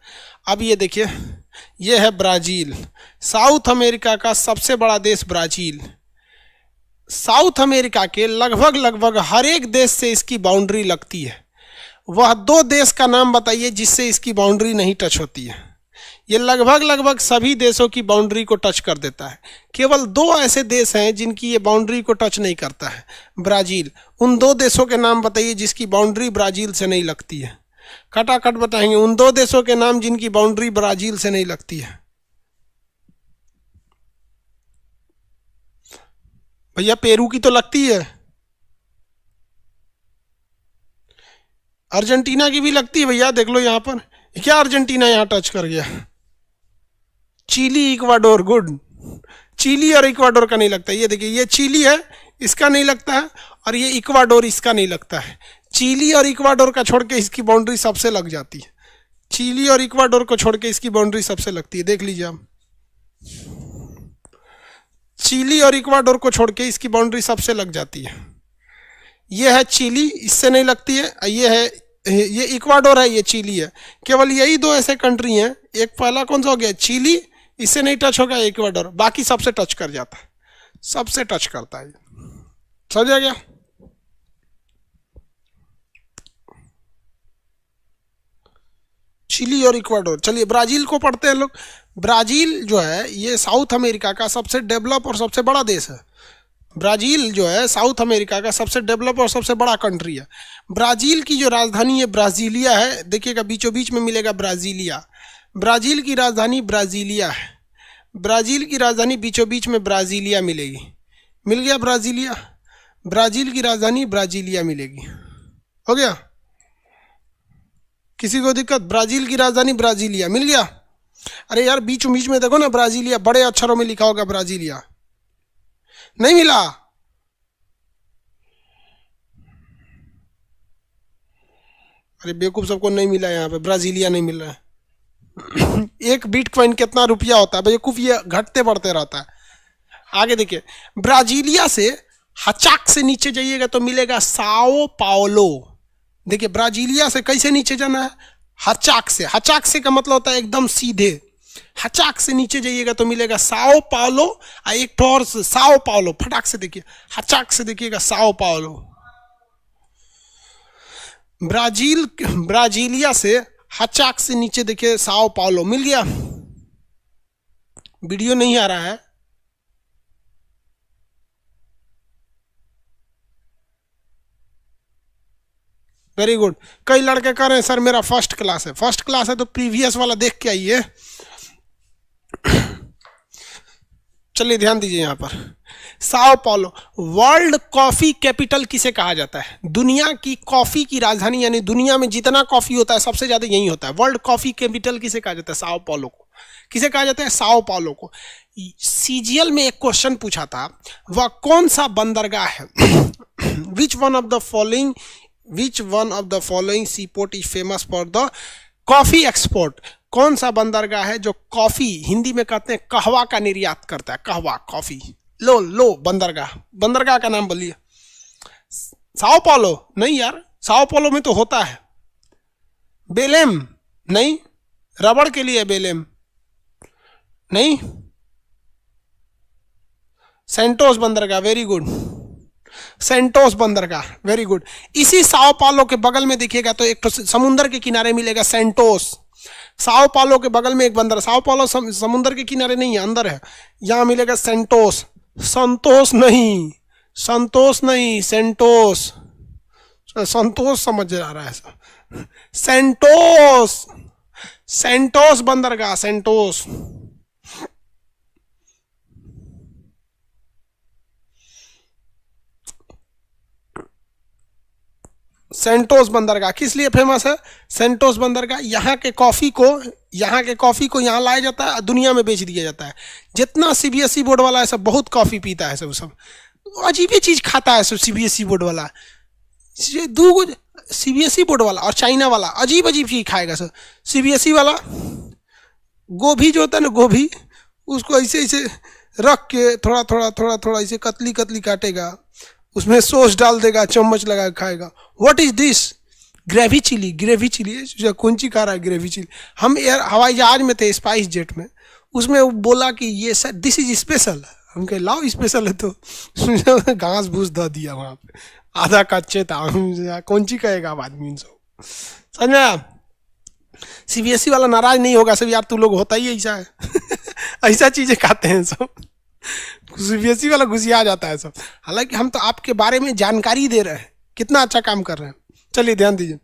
अब ये देखिए, ये है ब्राज़ील, साउथ अमेरिका का सबसे बड़ा देश ब्राज़ील। साउथ अमेरिका के लगभग लगभग हर एक देश से इसकी बाउंड्री लगती है। वह दो देश का नाम बताइए जिससे इसकी बाउंड्री नहीं टच होती है। ये लगभग लगभग सभी देशों की बाउंड्री को टच कर देता है। केवल दो ऐसे देश हैं जिनकी ये बाउंड्री को टच नहीं करता है। ब्राज़ील, उन दो देशों के नाम बताइए जिसकी बाउंड्री ब्राज़ील से नहीं लगती है। खटाखट बताएंगे उन दो देशों के नाम जिनकी बाउंड्री ब्राज़ील से नहीं लगती है। भैया पेरू की तो लगती है, अर्जेंटीना की भी लगती है भैया, देख लो यहाँ पर। क्या अर्जेंटीना यहाँ टच कर गया? Chile, Ecuador, good. चिली और इक्वाडोर का नहीं लगता। ये देखिए, ये चिली है, इसका नहीं लगता है, और ये इक्वाडोर, इसका नहीं लगता है। चिली और इक्वाडोर का छोड़ के इसकी बाउंड्री सबसे लग जाती है। चिली और इक्वाडोर को छोड़ के इसकी बाउंड्री सबसे लगती है, देख लीजिए आप। चिली और इक्वाडोर को छोड़ के इसकी बाउंड्री सबसे लग जाती है। ये है चिली, इससे नहीं लगती है। ये है, ये इक्वाडोर है, ये चिली है। केवल यही दो ऐसे कंट्री हैं। एक पहला कौन सा हो गया? चिली, इससे नहीं टच होगा। इक्वाडोर, बाकी सबसे टच कर जाता है, सबसे टच करता है। समझ आ गया? चिली और इक्वाडोर। चलिए ब्राज़ील को पढ़ते हैं लोग। ब्राज़ील जो है ये साउथ अमेरिका का सबसे डेवलप और सबसे बड़ा देश है। ब्राज़ील जो है साउथ अमेरिका का सबसे डेवलप और सबसे बड़ा कंट्री है। ब्राज़ील की जो राजधानी है ब्राज़ीलिया है। देखिएगा बीचों बीच में मिलेगा ब्राज़ीलिया। ब्राज़ील की राजधानी ब्राज़ीलिया है। ब्राज़ील की राजधानी बीचों बीच में ब्राज़ीलिया मिलेगी। मिल गया ब्राज़ीलिया। ब्राज़ील की राजधानी ब्राज़ीलिया मिलेगी। हो गया? किसी को दिक्कत? ब्राज़ील की राजधानी ब्राज़ीलिया मिल गया। अरे यार बीचों बीच में देखो ना ब्राज़ीलिया, बड़े अक्षरों में लिखा होगा ब्राज़ीलिया। नहीं मिला? अरे बेवकूफ, सबको नहीं मिला। यहाँ पे ब्राज़ीलिया नहीं मिल रहा है। एक बिटकॉइन कितना रुपया होता है बेवकूफ? ये घटते बढ़ते रहता है। आगे देखिए, ब्राज़ीलिया से हचाक से नीचे जाइएगा तो मिलेगा साओ पाओलो। देखिए ब्राज़ीलिया से कैसे नीचे जाना है? हचाक से। हचाक से का मतलब होता है एकदम सीधे। हचाक से नीचे जाइएगा तो मिलेगा साओ पाओलो। एक ठोर से साओ पाओलो, फटाक से देखिए, हचाक से देखिएगा साओ पाओलो। ब्राज़ील, ब्राज़ीलिया से हचाक से नीचे देखिए साओ पाओलो। मिल गया? वीडियो नहीं आ रहा है? Very good. कई लड़के कह रहे हैं सर मेरा फर्स्ट क्लास है। फर्स्ट क्लास है तो प्रीवियस वाला देख के आइए। चलिए ध्यान दीजिए यहाँ पर, Sao Paulo. World coffee capital किसे कहा जाता है? दुनिया की कॉफी की राजधानी, यानी दुनिया में जितना कॉफी होता है सबसे ज्यादा यही होता है। वर्ल्ड कॉफी कैपिटल किसे कहा जाता है? साओ पाउलो को। किसे कहा जाता है? साओ पाउलो को। सीजीएल में एक क्वेश्चन पूछा था, वह कौन सा बंदरगाह है? Which one of the following C port is famous for the coffee export? कौन सा बंदरगाह है जो कॉफी, हिंदी में कहते हैं कहवा का निर्यात करता है? कहवा, कॉफी। लो बंदरगाह का नाम बोलिए। साओ पाउलो नहीं यार, साओ पाउलो में तो होता है। बेलेम नहीं, रबड़ के लिए बेलेम नहीं। सेंटोस बंदरगाह, वेरी गुड। सेंटोस बंदरगाह, वेरी गुड। इसी साओ पाउलो के बगल में देखिएगा तो एक तो समुद्र के किनारे मिलेगा सेंटोस। साओ पाउलो के बगल में एक बंदर, साओ पाउलो समुद्र के किनारे नहीं है, अंदर है। यहां मिलेगा सेंटोस। संतोष नहीं, सेंटोस। संतोष समझ आ रहा है सेंटोस बंदरगाह, सेंटोस। सेंटोस बंदरगाह किस लिए फेमस है? सेंटोस बंदरगाह यहाँ के कॉफी को यहाँ लाया जाता है, दुनिया में बेच दिया जाता है। जितना सीबीएसई बोर्ड वाला है सब बहुत कॉफी पीता है, सब अजीब ही चीज खाता है सब। सीबीएसई बोर्ड वाला, सीबीएसई बोर्ड वाला और चाइना वाला अजीब चीज खाएगा सब। सीबीएसई वाला गोभी जो होता है ना, गोभी उसको ऐसे रख के थोड़ा ऐसे कतली काटेगा, उसमें सॉस डाल देगा, चम्मच लगा खाएगा। What is this? Gravy chilli कौन ची खा रहा है? Gravy chilli. हम हवाई जहाज में थे, स्पाइस जेट में, उसमें वो बोला कि ये सर दिस इज स्पेशल। हम कहे लाओ स्पेशल है तो घास भूस ध दिया वहां पे, आधा कच्चे था। कौन ची कहेगा अब आदमी इन सब, समझा? सीबीएसई वाला नाराज नहीं होगा सब, यार तू लोग होता ही ऐसा है। ऐसा चीजें खाते हैं सब। सीबीएसई वाला घुसिया जाता है सब। हालांकि हम तो आपके बारे में जानकारी दे रहे हैं, कितना अच्छा काम कर रहे हैं। चलिए ध्यान दीजिए।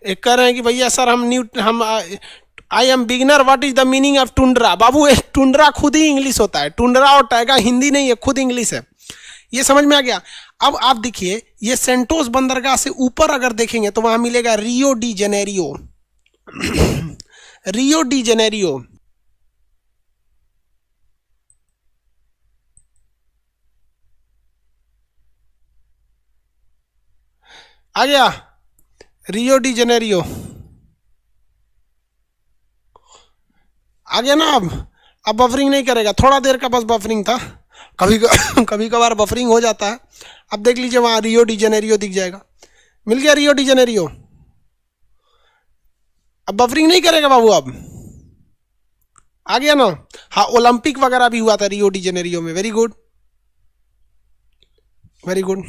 एक कह रहे हैं कि भैया सर हम I am beginner, what is the meaning of tundra? Babu tundra खुद ही इंग्लिश होता है। टुंड्रा और टाइगा हिंदी नहीं है, खुद इंग्लिश है। ये समझ में आ गया? अब आप देखिए, ये सेंटोस बंदरगाह से ऊपर अगर देखेंगे तो वहां मिलेगा Rio de Janeiro. Rio de Janeiro, आ गया रियो डी जेनेरियो, आ गया ना? अब बफरिंग नहीं करेगा, थोड़ा देर का बस बफरिंग था, कभी कभार बफरिंग हो जाता है। अब देख लीजिए वहां रियो डी जेनेरियो दिख जाएगा, मिल गया रियो डी जेनेरियो। अब बफरिंग नहीं करेगा बाबू, अब आ गया ना? हाँ, ओलंपिक वगैरह भी हुआ था रियो डी जेनेरियो में। Very good, very good.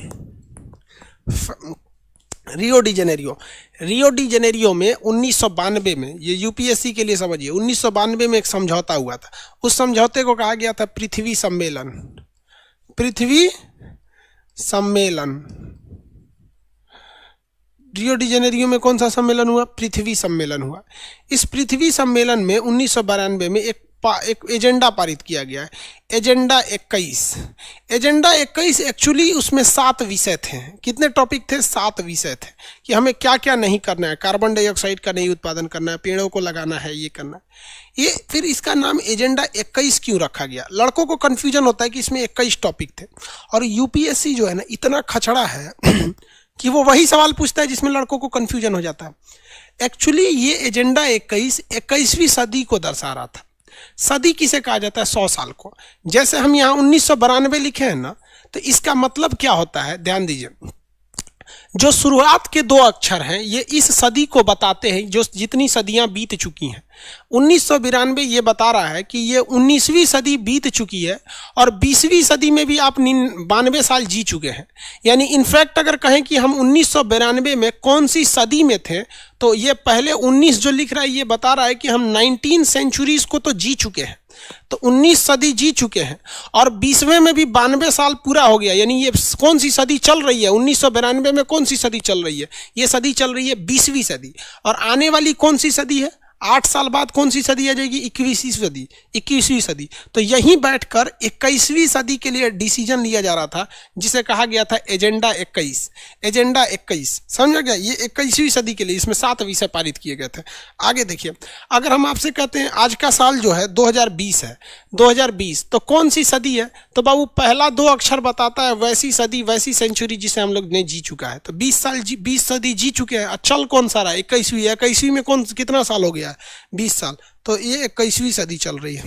रियो डी जेनेरियो में 1992 में, ये यूपीएससी के लिए समझिए, 1992 में एक समझौता हुआ था। उस समझौते को कहा गया था पृथ्वी सम्मेलन। पृथ्वी सम्मेलन। रियो डी जेनेरियो में कौन सा सम्मेलन हुआ? पृथ्वी सम्मेलन हुआ। इस पृथ्वी सम्मेलन में 1992 में एक एजेंडा पारित किया गया है, एजेंडा 21। एजेंडा 21 एक्चुअली उसमें 7 विषय थे। कितने टॉपिक थे? 7 विषय थे कि हमें क्या क्या नहीं करना है। कार्बन डाइऑक्साइड का नहीं उत्पादन करना है, पेड़ों को लगाना है, ये करना है। ये फिर इसका नाम एजेंडा 21 क्यों रखा गया? लड़कों को कंफ्यूजन होता है कि इसमें 21 टॉपिक थे, और यूपीएससी जो है ना इतना खचड़ा है कि वो वही सवाल पूछता है जिसमें लड़कों को कंफ्यूजन हो जाता है। एक्चुअली ये एजेंडा 21 21वीं सदी को दर्शा रहा था। सदी किसे कहा जाता है? 100 साल को। जैसे हम यहाँ 1992 लिखे हैं ना, तो इसका मतलब क्या होता है? ध्यान दीजिए, जो शुरुआत के 2 अक्षर हैं ये इस सदी को बताते हैं, जो जितनी सदियां बीत चुकी हैं। 1992 ये बता रहा है कि ये 19वीं सदी बीत चुकी है, और 20वीं सदी में भी आप 92 साल जी चुके हैं। यानी इनफैक्ट अगर कहें कि हम 1992 में कौन सी सदी में थे, तो ये पहले 19 जो लिख रहा है ये बता रहा है कि हम 19 सेंचुरीज को तो जी चुके हैं। तो 19 सदी जी चुके हैं और 20वें में भी 92 साल पूरा हो गया। यानी ये कौन सी सदी चल रही है? 1992 में कौन सी सदी चल रही है? ये सदी चल रही है 20वीं सदी। और आने वाली कौन सी सदी है? 8 साल बाद कौन सी सदी आ जाएगी? 21वीं सदी। 21वीं सदी। तो यहीं बैठकर 21वीं सदी के लिए डिसीजन लिया जा रहा था, जिसे कहा गया था एजेंडा 21। एजेंडा 21 समझ गया? ये 21वीं सदी के लिए इसमें 7 विषय पारित किए गए थे। आगे देखिए, अगर हम आपसे कहते हैं आज का साल जो है 2020 है, 2020 तो कौन सी सदी है? तो बाबू पहला 2 अक्षर बताता है वैसी सदी, वैसी सेंचुरी जिसे हम लोग ने जी चुका है। तो 20 सदी जी चुके हैं। चल कौन सा रहा? 21वीं। 21वीं में कौन कितना साल हो गया? 20 साल। तो ये 21वीं सदी चल रही है।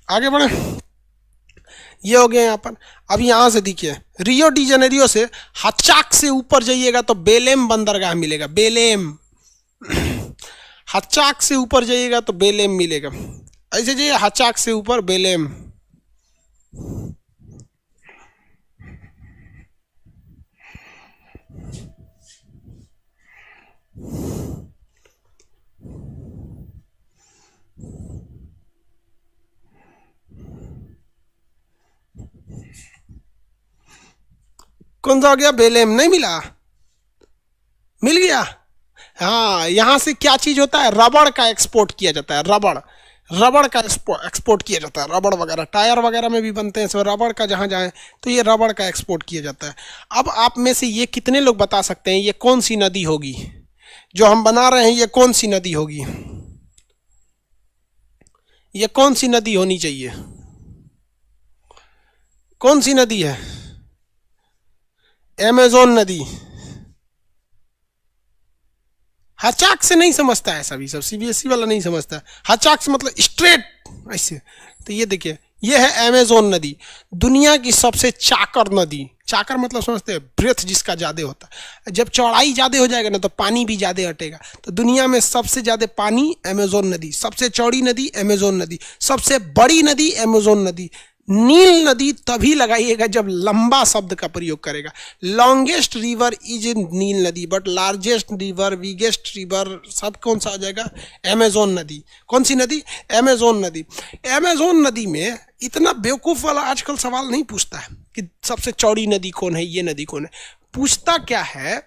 आगे बढ़े, ये हो गया यहाँ पर। अब यहां से देखिए, रियो डी जेनेरियो से हचाक से ऊपर जाइएगा तो बेलेम बंदरगाह मिलेगा। बेलेम। हचाक से ऊपर जाइएगा तो बेलेम मिलेगा। ऐसे जाइए, हचाक से ऊपर बेलेम। कौन सा हो गया? बेलेम। नहीं मिला? मिल गया। हाँ, यहां से क्या चीज होता है? रबड़ का एक्सपोर्ट किया जाता है। रबड़, रबड़ का एक्सपोर्ट किया जाता है। रबड़ वगैरह, टायर वगैरह में भी बनते हैं, रबड़ का जहां जाए तो ये रबड़ का एक्सपोर्ट किया जाता है। अब आप में से ये कितने लोग बता सकते हैं ये कौन सी नदी होगी जो हम बना रहे हैं? ये कौन सी नदी होगी? ये कौन सी नदी होनी चाहिए? कौन सी नदी है? अमेज़न नदी। हचाक से नहीं समझता है सभी, सब सीबीएसई वाला नहीं समझता। हचाक से मतलब स्ट्रेट ऐसे। तो ये देखिए, ये है अमेज़न नदी, दुनिया की सबसे चाकर नदी। चाकर मतलब समझते हैं? ब्रेथ जिसका ज्यादा होता है। जब चौड़ाई ज्यादा हो जाएगा ना तो पानी भी ज्यादा हटेगा। तो दुनिया में सबसे ज्यादा पानी अमेज़न नदी, सबसे चौड़ी नदी अमेज़न नदी, सबसे बड़ी नदी अमेज़न नदी। नील नदी तभी लगाइएगा जब लंबा शब्द का प्रयोग करेगा। लॉन्गेस्ट रिवर इज नील नदी, but largest river, biggest river सब कौन सा आ जाएगा? अमेज़न नदी। कौन सी नदी? अमेज़न नदी। अमेज़न नदी में इतना बेवकूफ वाला आजकल सवाल नहीं पूछता है कि सबसे चौड़ी नदी कौन है, ये नदी कौन है। पूछता क्या है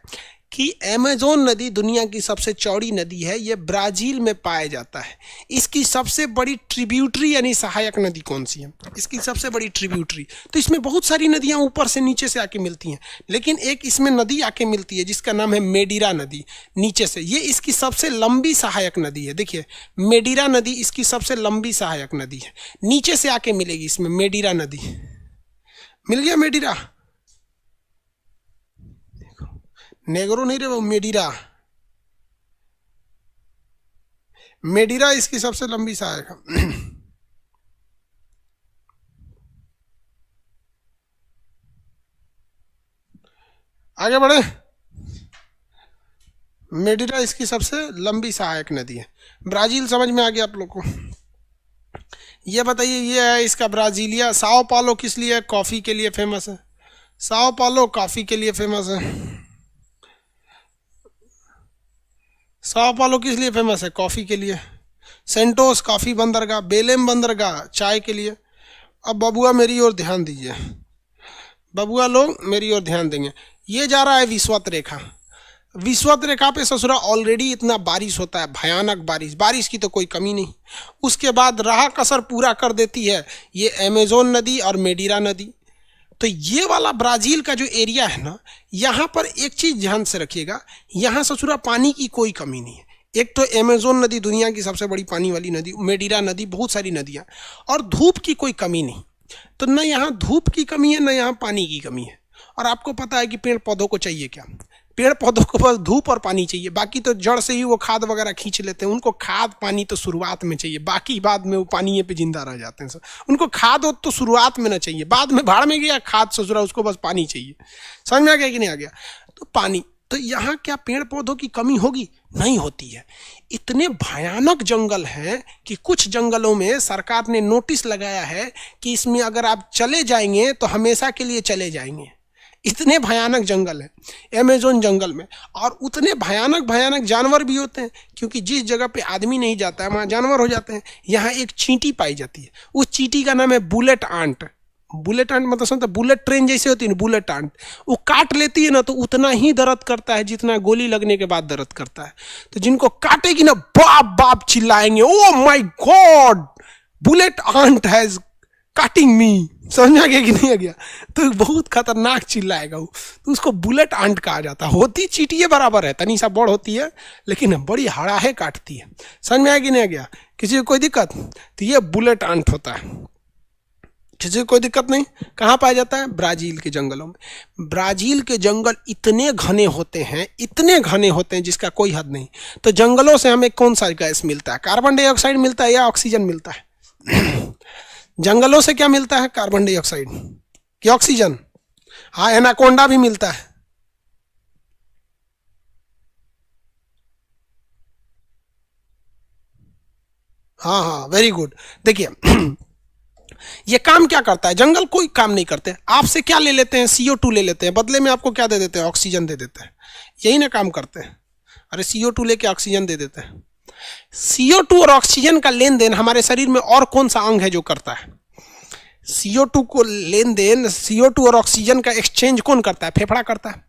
कि अमेज़न नदी दुनिया की सबसे चौड़ी नदी है, ये ब्राजील में पाया जाता है। इसकी सबसे बड़ी ट्रिब्यूटरी यानी सहायक नदी कौन सी है? इसकी सबसे बड़ी ट्रिब्यूटरी। तो इसमें बहुत सारी नदियां ऊपर से नीचे से आके मिलती हैं, लेकिन एक इसमें नदी आके मिलती है जिसका नाम है मेडिरा नदी, नीचे से। ये इसकी सबसे लंबी सहायक नदी है। देखिए, मेडिरा नदी इसकी सबसे लंबी सहायक नदी है, नीचे से आके मिलेगी इसमें मेडिरा नदी। मिल गया मेडिरा? नेग्रो नहीं रे, वो मेडिरा। मेडिरा इसकी सबसे लंबी सहायक है। आगे बढ़े, मेडिरा इसकी सबसे लंबी सहायक नदी है। ब्राजील समझ में आ गया आप लोग को? ये बताइए, ये है इसका ब्राजीलिया। साओ पालो किस लिए? कॉफी के लिए फेमस है। साओ पालो कॉफी के लिए फेमस है। साओ पालो किस लिए फेमस है? कॉफी के लिए। सेंटोस कॉफी बंदरगाह, बेलेम बंदरगाह चाय के लिए। अब बबुआ मेरी ओर ध्यान दीजिए, बबुआ लोग मेरी ओर ध्यान देंगे। ये जा रहा है विषुवत रेखा। विषुवत रेखा पे ससुरा ऑलरेडी इतना बारिश होता है, भयानक बारिश, बारिश की तो कोई कमी नहीं। उसके बाद राह कसर पूरा कर देती है ये अमेज़न नदी और मेडिरा नदी। तो ये वाला ब्राजील का जो एरिया है ना, यहाँ पर एक चीज ध्यान से रखिएगा, यहाँ ससुरा पानी की कोई कमी नहीं है। एक तो अमेज़न नदी दुनिया की सबसे बड़ी पानी वाली नदी, मेडिरा नदी, बहुत सारी नदियाँ, और धूप की कोई कमी नहीं। तो न यहाँ धूप की कमी है, न यहाँ पानी की कमी है। और आपको पता है कि पेड़ पौधों को चाहिए क्या? पेड़ पौधों को बस धूप और पानी चाहिए, बाकी तो जड़ से ही वो खाद वगैरह खींच लेते हैं। उनको खाद पानी तो शुरुआत में चाहिए, बाकी बाद में वो पानी पे जिंदा रह जाते हैं। उनको खाद हो तो शुरुआत में ना चाहिए, बाद में भाड़ में गया खाद ससुरा, उसको बस पानी चाहिए। समझ में आ गया कि नहीं आ गया? तो पानी। तो यहाँ क्या पेड़ पौधों की कमी होगी? नहीं होती है। इतने भयानक जंगल हैं कि कुछ जंगलों में सरकार ने नोटिस लगाया है कि इसमें अगर आप चले जाएंगे तो हमेशा के लिए चले जाएंगे। इतने भयानक जंगल है अमेज़न जंगल में, और उतने भयानक भयानक जानवर भी होते हैं, क्योंकि जिस जगह पे आदमी नहीं जाता है वहाँ जानवर हो जाते हैं। यहाँ एक चींटी पाई जाती है, उस चींटी का नाम है बुलेट आंट। बुलेट आंट मतलब समझते, बुलेट ट्रेन जैसे होती है ना बुलेट आंट, वो काट लेती है ना तो उतना ही दर्द करता है जितना गोली लगने के बाद दर्द करता है। तो जिनको काटेगी ना बाप बाप चिल्लाएंगे, oh my god bullet ant has काटिंग मी, समझ आ गया कि नहीं आ गया? तो बहुत खतरनाक चिल्लाएगा वो, तो उसको बुलेट आंट कहा जाता है। होती चींटी बराबर है, तनी सा बड़ होती है लेकिन बड़ी हड़ाहे काटती है। समझ में आया कि नहीं आ गया? किसी को कोई दिक्कत? तो ये बुलेट आंट होता है, किसी को कोई दिक्कत नहीं। कहाँ पाया जाता है? ब्राजील के जंगलों में। ब्राजील के जंगल इतने घने होते हैं, इतने घने होते हैं जिसका कोई हद नहीं। तो जंगलों से हमें कौन सा गैस मिलता है? कार्बन डाइऑक्साइड मिलता है या ऑक्सीजन मिलता है? जंगलों से क्या मिलता है? कार्बन डाइऑक्साइड कि ऑक्सीजन? हाँ, एनाकोंडा भी मिलता है। हाँ हाँ, वेरी गुड। देखिए ये काम क्या करता है? जंगल कोई काम नहीं करते, आपसे क्या ले लेते हैं? CO2 ले लेते हैं, बदले में आपको क्या दे देते हैं? ऑक्सीजन दे देते हैं। यही ना काम करते हैं। अरे CO2 लेके ऑक्सीजन दे देते हैं। CO2 और ऑक्सीजन का लेन देन हमारे शरीर में और कौन सा अंग है जो करता है? CO2 को लेन देन, CO2 और ऑक्सीजन का एक्सचेंज कौन करता है? फेफड़ा करता है।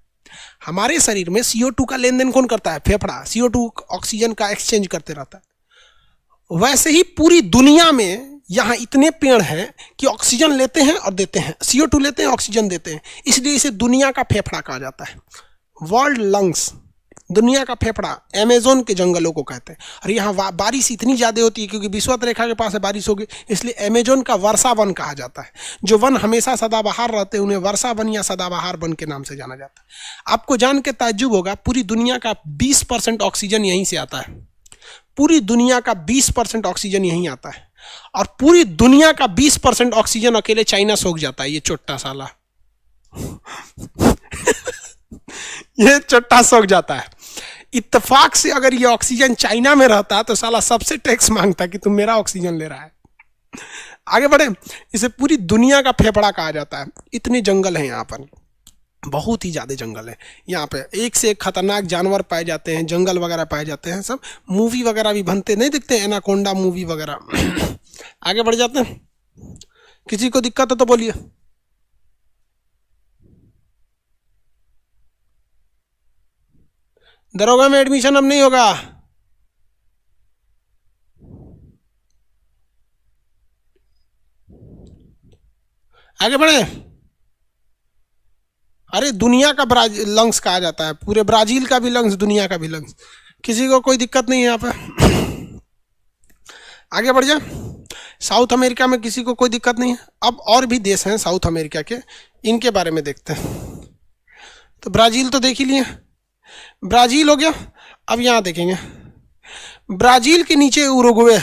हमारे शरीर में CO2 का लेन देन कौन करता है? फेफड़ा। CO2 ऑक्सीजन का एक्सचेंज करते रहता है। वैसे ही पूरी दुनिया में यहाँ इतने पेड़ हैं कि ऑक्सीजन लेते हैं और देते हैं, CO2 लेते हैं, ऑक्सीजन देते हैं, इसलिए इसे दुनिया का फेफड़ा कहा जाता है। वर्ल्ड लंग्स, दुनिया का फेफड़ा अमेज़न के जंगलों को कहते हैं। और यहाँ बारिश इतनी ज़्यादा होती है क्योंकि विषुवत रेखा के पास है बारिश होगी, इसलिए अमेज़न का वर्षा वन कहा जाता है। जो वन हमेशा सदाबहार रहते हैं उन्हें वर्षा वन या सदाबहार वन के नाम से जाना जाता है। आपको जान के ताज्जुब होगा, पूरी दुनिया का 20% ऑक्सीजन यहीं से आता है। पूरी दुनिया का 20% ऑक्सीजन यहीं आता है, और पूरी दुनिया का 20% ऑक्सीजन अकेले चाइना सोख जाता है। ये चोट्टा साला ये चोट्टा सोख जाता है। इत्तेफाक से अगर ये ऑक्सीजन चाइना में रहता तो साला सबसे टैक्स मांगता कि तुम मेरा ऑक्सीजन ले रहा है। आगे बढ़े, इसे पूरी दुनिया का फेफड़ा कहा जाता है। इतने जंगल हैं यहाँ पर, बहुत ही ज़्यादा जंगल है यहाँ पे। एक से एक खतरनाक जानवर पाए जाते हैं, जंगल वगैरह पाए जाते हैं। सब मूवी वगैरह भी बनते नहीं दिखते, एनाकोंडा मूवी वगैरह। आगे बढ़ जाते हैं, किसी को दिक्कत है तो बोलिए। दरोगा में एडमिशन अब नहीं होगा। आगे बढ़े। अरे दुनिया का लंग्स कहा जाता है, पूरे ब्राजील का भी लंग्स, दुनिया का भी लंग्स। किसी को कोई दिक्कत नहीं है यहाँ पे? आगे बढ़ जाए। साउथ अमेरिका में किसी को कोई दिक्कत नहीं है। अब और भी देश हैं साउथ अमेरिका के, इनके बारे में देखते हैं। तो ब्राजील तो देख ही लिए, ब्राजील हो गया। अब यहाँ देखेंगे, ब्राजील के नीचे उरुग्वे,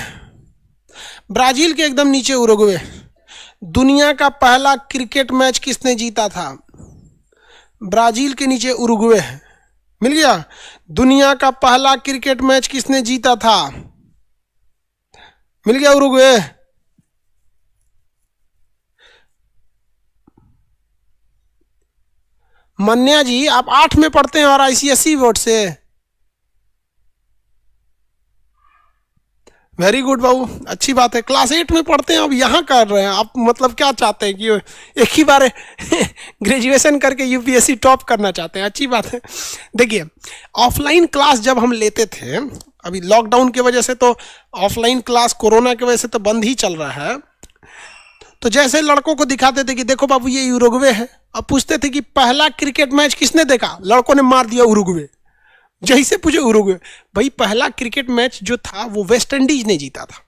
ब्राजील के एकदम नीचे उरुग्वे। दुनिया का पहला क्रिकेट मैच किसने जीता था? ब्राजील के नीचे उरुग्वे है, मिल गया। दुनिया का पहला क्रिकेट मैच किसने जीता था? मिल गया, उरुग्वे। मन्या जी आप 8 में पढ़ते हैं और ICSE बोर्ड से। वेरी गुड बाबू, अच्छी बात है। क्लास 8 में पढ़ते हैं, अब यहाँ कर रहे हैं आप। मतलब क्या चाहते हैं कि एक ही बार ग्रेजुएशन करके UPSC टॉप करना चाहते हैं? अच्छी बात है। देखिए ऑफलाइन क्लास जब हम लेते थे, अभी लॉकडाउन की वजह से तो ऑफलाइन क्लास, कोरोना की वजह से तो बंद ही चल रहा है, तो जैसे लड़कों को दिखाते थे कि देखो बाबू ये उरुग्वे है, अब पूछते थे कि पहला क्रिकेट मैच किसने देखा? लड़कों ने मार दिया उरुग्वे। जैसे पूछे उरुग्वे, भाई पहला क्रिकेट मैच जो था वो वेस्ट इंडीज ने जीता था,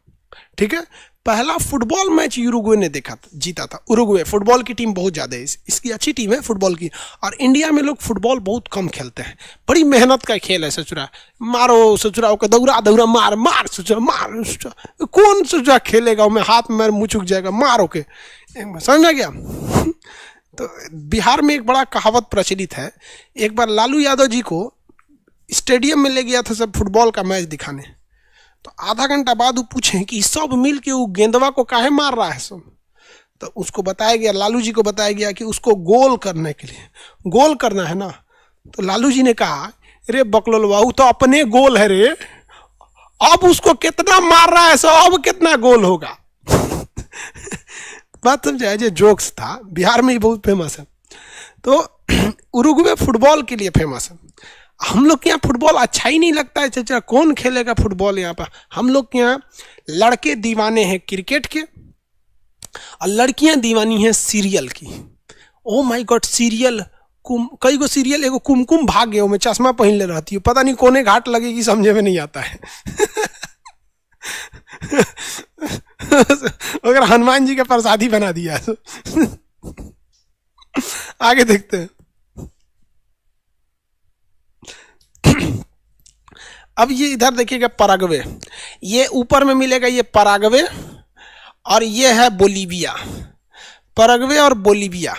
ठीक है। पहला फुटबॉल मैच यूरुग्वे ने जीता था। उरुग्वे फुटबॉल की टीम बहुत ज़्यादा है, इसकी अच्छी टीम है फुटबॉल की। और इंडिया में लोग फुटबॉल बहुत कम खेलते हैं, बड़ी मेहनत का खेल है। सचुरा मारो, सचुरा को दौड़ा दौड़ा मार मार, सचुरा मार, कौन सचुरा खेलेगा? मैं हाथ में मुँह चुक जाएगा, मारो के। समझ में गया? तो बिहार में एक बड़ा कहावत प्रचलित है। एक बार लालू यादव जी को स्टेडियम में ले गया था सब फुटबॉल का मैच दिखाने, तो आधा घंटा बाद वो पूछे कि सब मिल के वो गेंदवा को काहे मार रहा है सब? तो उसको बताया गया, लालू जी को बताया गया कि उसको गोल करने के लिए, गोल करना है ना, तो लालू जी ने कहा रे बकलोलवा वो तो अपने गोल है रे, अब उसको कितना मार रहा है सो अब कितना गोल होगा। बात समझा, जो जोक्स था, बिहार में ही बहुत फेमस है। तो उरुग्वे फुटबॉल के लिए फेमस है। हम लोग के यहाँ फुटबॉल अच्छा ही नहीं लगता है चाचा, कौन खेलेगा फुटबॉल यहाँ पर। हम लोग के यहाँ लड़के दीवाने हैं क्रिकेट के और लड़कियां दीवानी हैं सीरियल की। ओ माय गॉड, सीरियल कई गो सीरियल, एगो कुमकुम भाग्य में चश्मा पहन ले रहती है, पता नहीं कोने घाट लगेगी समझे में नहीं आता है। अगर हनुमान जी का प्रसादी बना दिया तो। आगे देखते हैं। अब ये इधर देखिएगा पराग्वे, ये ऊपर में मिलेगा ये पराग्वे और ये है बोलीविया। पराग्वे और बोलीविया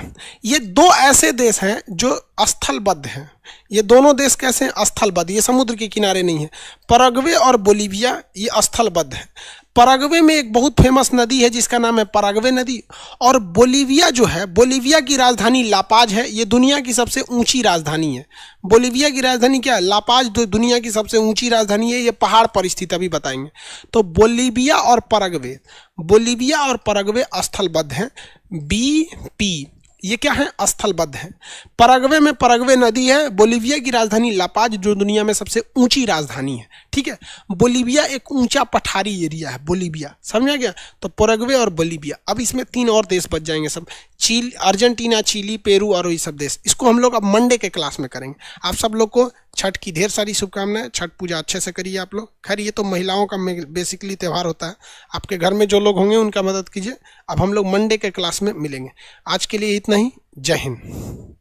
ये दो ऐसे देश हैं जो स्थलबद्ध हैं। ये दोनों देश कैसे हैं? स्थलबद्ध, ये समुद्र के किनारे नहीं है। पराग्वे और बोलीविया ये स्थलबद्ध है। पराग्वे में एक बहुत फेमस नदी है जिसका नाम है पराग्वे नदी, और बोलीविया जो है, बोलीविया की राजधानी लापाज है। ये दुनिया की सबसे ऊंची राजधानी है। बोलीविया की राजधानी क्या है? लापाज दुनिया की सबसे ऊंची राजधानी है। ये पहाड़ पर स्थित, अभी बताएंगे। तो बोलीविया और पराग्वे, बोलीविया और पराग्वे स्थलबद्ध हैं। BP ये क्या है? स्थलबद्ध है। पराग्वे में पराग्वे नदी है। बोलीविया की राजधानी लापाज जो दुनिया में सबसे ऊंची राजधानी है। ठीक है, बोलीविया एक ऊंचा पठारी एरिया है, बोलीविया, समझा गया। तो पराग्वे और बोलीविया, अब इसमें 3 और देश बच जाएंगे सब, चिली, अर्जेंटीना, चिली, पेरू और ये सब देश। इसको हम लोग अब मंडे के क्लास में करेंगे। आप सब लोग को छठ की ढेर सारी शुभकामनाएं। छठ पूजा अच्छे से करिए आप लोग। खैर ये तो महिलाओं का बेसिकली त्यौहार होता है। आपके घर में जो लोग होंगे उनका मदद कीजिए। अब हम लोग मंडे के क्लास में मिलेंगे। आज के लिए इतना ही। जय हिंद।